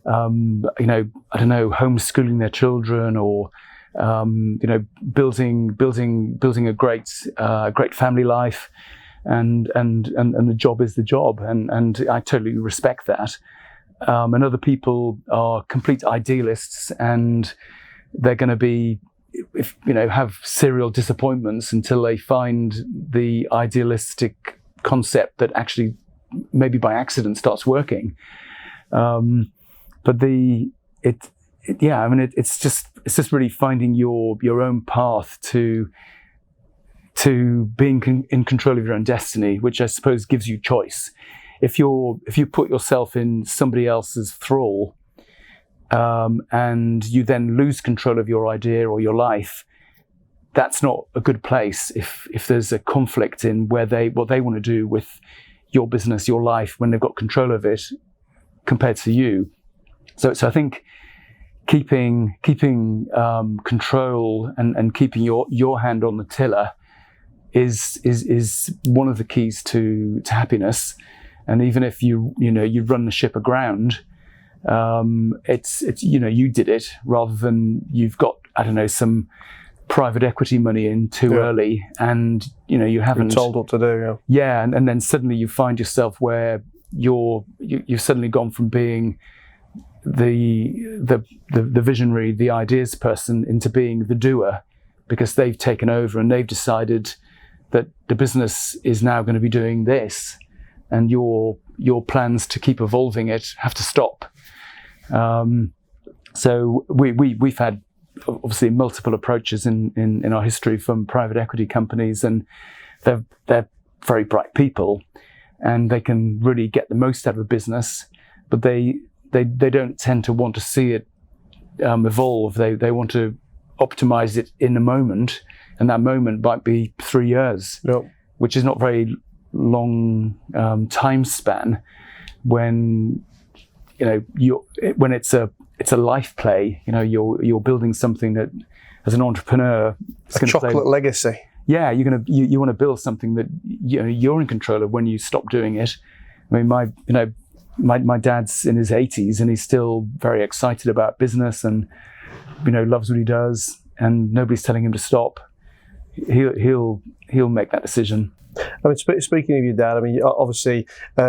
homeschooling their children, or building a great family life, and the job is the job, and I totally respect that. And other people are complete idealists, and they're going to be, have serial disappointments until they find the idealistic concept that actually maybe by accident starts working. But it's just really finding your own path to being in control of your own destiny, which I suppose gives you choice. If you put yourself in somebody else's thrall, and you then lose control of your idea or your life, that's not a good place. If there's a conflict in what they want to do with your business, your life, when they've got control of it compared to you. So I think keeping control and keeping your hand on the tiller is one of the keys to happiness. And even if you run the ship aground, it's you did it, rather than you've got some private equity money in too early, and you haven't been told what to do. And then suddenly you find yourself where you've suddenly gone from being the visionary, the ideas person, into being the doer, because they've taken over and they've decided that the business is now going to be doing this, and your plans to keep evolving it have to stop. So we've had obviously multiple approaches in our history from private equity companies, and they're very bright people, and they can really get the most out of a business, but they don't tend to want to see it evolve. They want to optimize it in the moment, and that moment might be 3 years, which is not very long time span when when it's a life play. You're building something that, as an entrepreneur, it's a chocolate legacy. Yeah, you want to build something that you're in control of when you stop doing it. I mean, my dad's in his 80s, and he's still very excited about business, and loves what he does, and nobody's telling him to stop. He'll make that decision. I mean, speaking of your dad, I mean, obviously,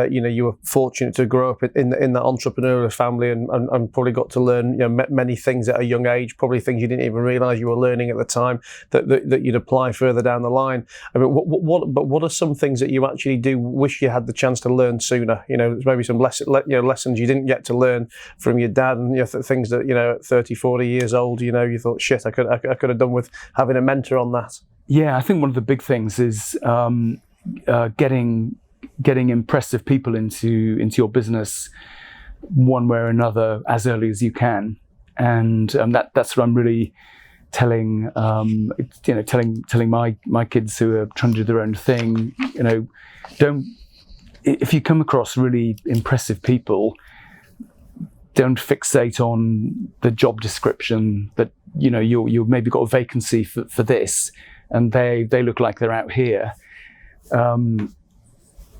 you were fortunate to grow up in that entrepreneurial family, and probably got to learn many things at a young age, probably things you didn't even realise you were learning at the time that you'd apply further down the line. I mean, what are some things that you actually do wish you had the chance to learn sooner? There's maybe some lessons you didn't get to learn from your dad, and things that at 30, 40 years old, you thought, shit, I could have done with having a mentor on that. Yeah, I think one of the big things is getting impressive people into your business one way or another as early as you can, and that's what I'm really telling my kids who are trying to do their own thing. If you come across really impressive people, don't fixate on the job description that you've maybe got a vacancy for this, and they look like they're out here.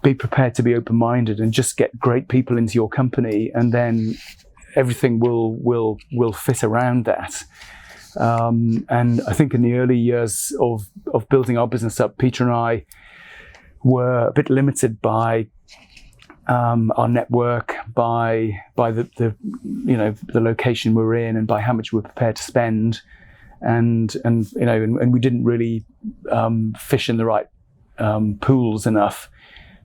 Be prepared to be open-minded and just get great people into your company, and then everything will fit around that. And I think in the early years of building our business up, Peter and I, were a bit limited by our network, by the location we're in, and by how much we're prepared to spend, and we didn't really fish in the right pools enough.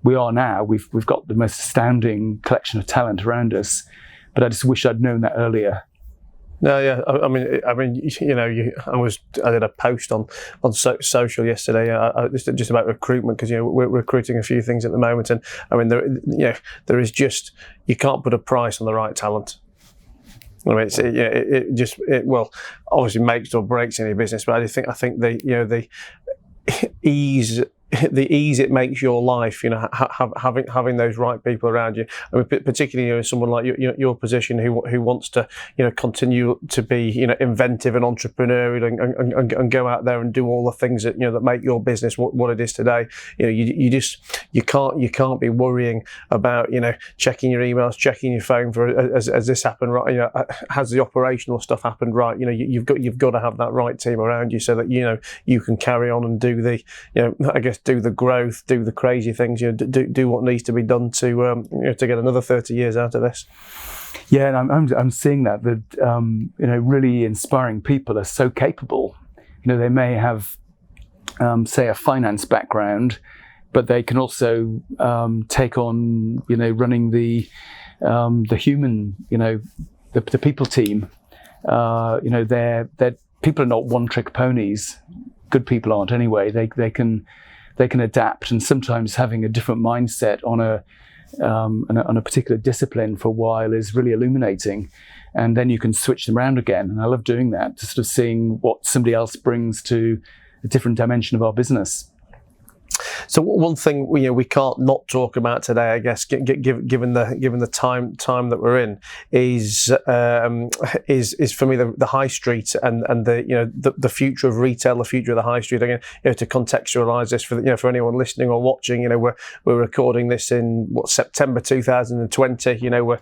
We are now. We've got the most astounding collection of talent around us, but I just wish I'd known that earlier. No, yeah. I mean, I did a post on social yesterday, just about recruitment, because we're recruiting a few things at the moment, and I mean, there is just, you can't put a price on the right talent. I mean, it obviously makes or breaks any business, but I think the ease it makes your life, having those right people around you. I mean, particularly someone like your position who wants to continue to be inventive and entrepreneurial and go out there and do all the things that that make your business what it is today. You can't be worrying about checking your emails, checking your phone for as this happened, right? Has the operational stuff happened, right? You've got to have that right team around you so that you can carry on and do the do the growth, do the crazy things, do what needs to be done to get another 30 years out of this. Yeah, and I'm seeing that really inspiring people are so capable. They may have say a finance background, but they can also take on running the human, the people team. They're people are not one-trick ponies. Good people aren't anyway. They can adapt, and sometimes having a different mindset on a particular discipline for a while is really illuminating, and then you can switch them around again. And I love doing that, just sort of seeing what somebody else brings to a different dimension of our business. So one thing we can't not talk about today, I guess, given the time that we're in, is for me the high street and the future of retail, the future of the high street. Again, to contextualise this for anyone listening or watching, we're recording this in September 2020. We're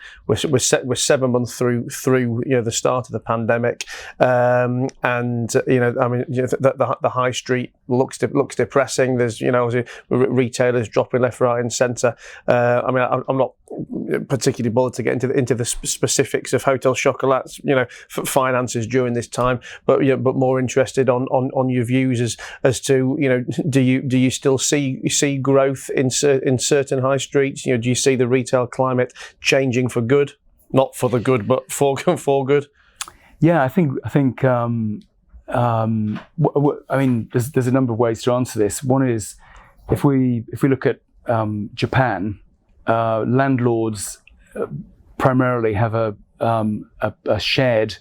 7 months through the start of the pandemic, and the high street looks depressing. There's retailers dropping left, right, and centre. I'm not particularly bothered to get into the specifics of Hotel Chocolat's finances during this time, but more interested on your views as to do you still see growth in certain high streets? Do you see the retail climate changing for good, not for the good, but for good? Yeah, I think. There's a number of ways to answer this. One is if we look at Japan, landlords primarily have a shared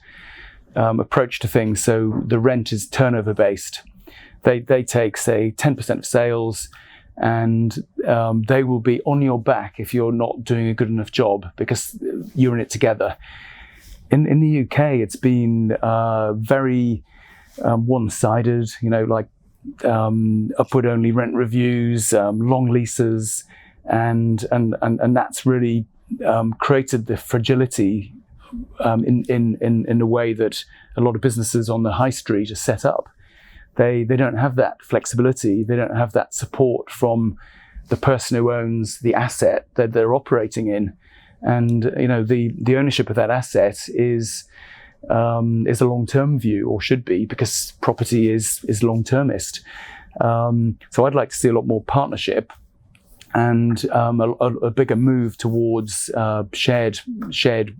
approach to things. So the rent is turnover based. They take, say, 10% of sales, and they will be on your back if you're not doing a good enough job, because you're in it together. In the UK, it's been very one-sided, upward only rent reviews, long leases, and that's really created the fragility in a way that a lot of businesses on the high street are set up. They don't have that flexibility. They don't have that support from the person who owns the asset that they're operating in, and the ownership of that asset is a long-term view, or should be, because property is long-termist. So I'd like to see a lot more partnership and a bigger move towards shared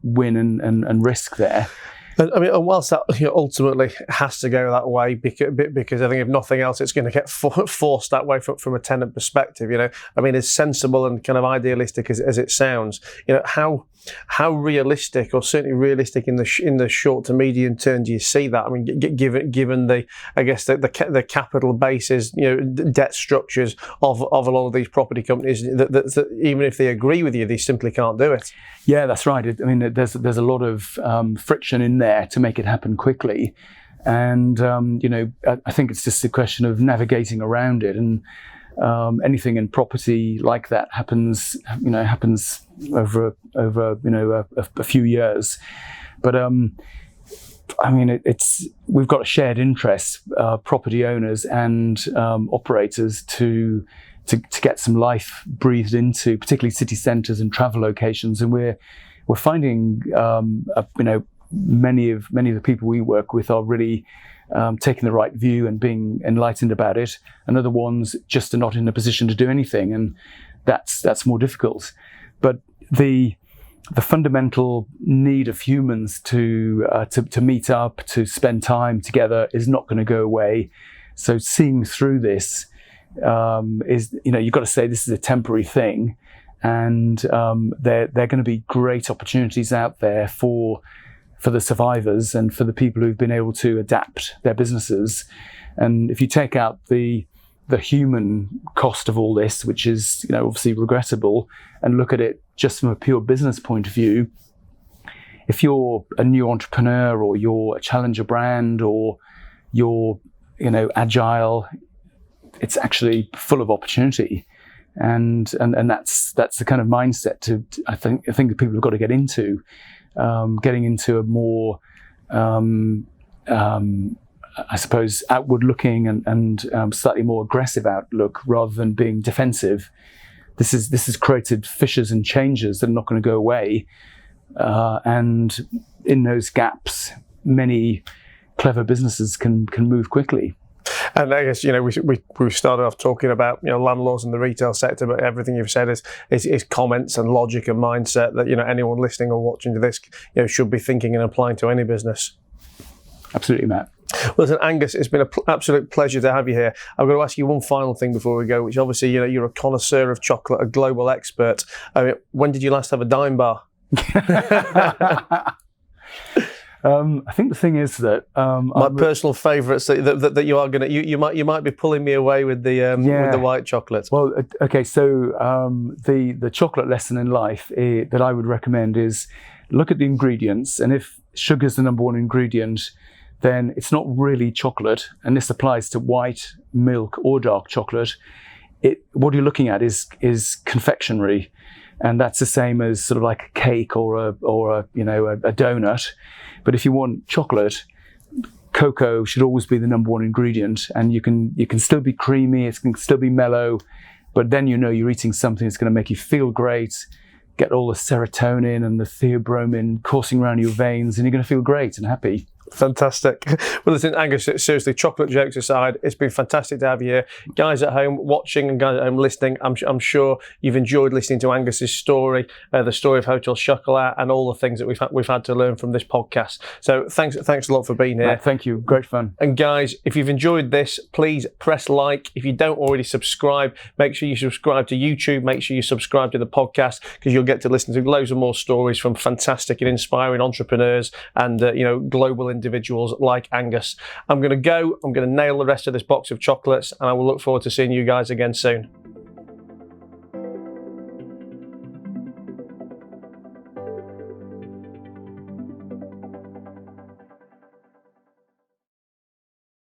win and risk there. And whilst that ultimately has to go that way, because I think if nothing else, it's going to get forced that way from a tenant perspective. As sensible and kind of idealistic as it sounds, how realistic, or certainly realistic in the short to medium term, do you see that? Given the capital bases, debt structures of a lot of these property companies, that even if they agree with you, they simply can't do it. Yeah, that's right. There's a lot of friction in there to make it happen quickly, and I think it's just a question of navigating around it. And anything in property like that happens over a few years. But I mean, we've got a shared interest, property owners and operators, to get some life breathed into, particularly city centres and travel locations. And we're finding, many of the people we work with are really taking the right view and being enlightened about it, and other ones just are not in a position to do anything, and that's more difficult. But the fundamental need of humans to meet up, to spend time together, is not going to go away. So seeing through this is, you've got to say this is a temporary thing, and there are going to be great opportunities out there for the survivors and for the people who've been able to adapt their businesses. And if you take out the human cost of all this, which is obviously regrettable, and look at it just from a pure business point of view, if you're a new entrepreneur, or you're a challenger brand, or you're agile, it's actually full of opportunity. And that's the kind of mindset I think that people have got to get into. Getting into a more, I suppose, outward-looking and slightly more aggressive outlook, rather than being defensive. This has created fissures and changes that are not going to go away, and in those gaps, many clever businesses can move quickly. And I guess we started off talking about landlords in the retail sector, but everything you've said is comments and logic and mindset that anyone listening or watching to this should be thinking and applying to any business. Absolutely, Matt. Well, listen, Angus, it's been an absolute pleasure to have you here. I've got to ask you one final thing before we go, which obviously you're a connoisseur of chocolate, a global expert. I mean, when did you last have a dime bar? I think the thing is that my personal favourites that you are gonna you might be pulling me away with the white chocolate. Well, okay, so the chocolate lesson in life that I would recommend is look at the ingredients, and if sugar is the number one ingredient, then it's not really chocolate, and this applies to white, milk, or dark chocolate. What you're looking at is confectionery, and that's the same as sort of like a cake or a donut. But if you want chocolate, cocoa should always be the number one ingredient, and you can still be creamy, it can still be mellow, but then you're eating something that's going to make you feel great, get all the serotonin and the theobromine coursing around your veins, and you're going to feel great and happy. Fantastic. Well, listen, Angus, seriously, chocolate jokes aside, it's been fantastic to have you here. Guys at home watching and guys at home listening, I'm sure you've enjoyed listening to Angus's story, the story of Hotel Chocolat, and all the things that we've had to learn from this podcast. So thanks a lot for being here. Thank you. Great fun. And guys, if you've enjoyed this, please press like. If you don't already subscribe, make sure you subscribe to YouTube. Make sure you subscribe to the podcast, because you'll get to listen to loads of more stories from fantastic and inspiring entrepreneurs and global individuals like Angus. I'm going to nail the rest of this box of chocolates, and I will look forward to seeing you guys again soon.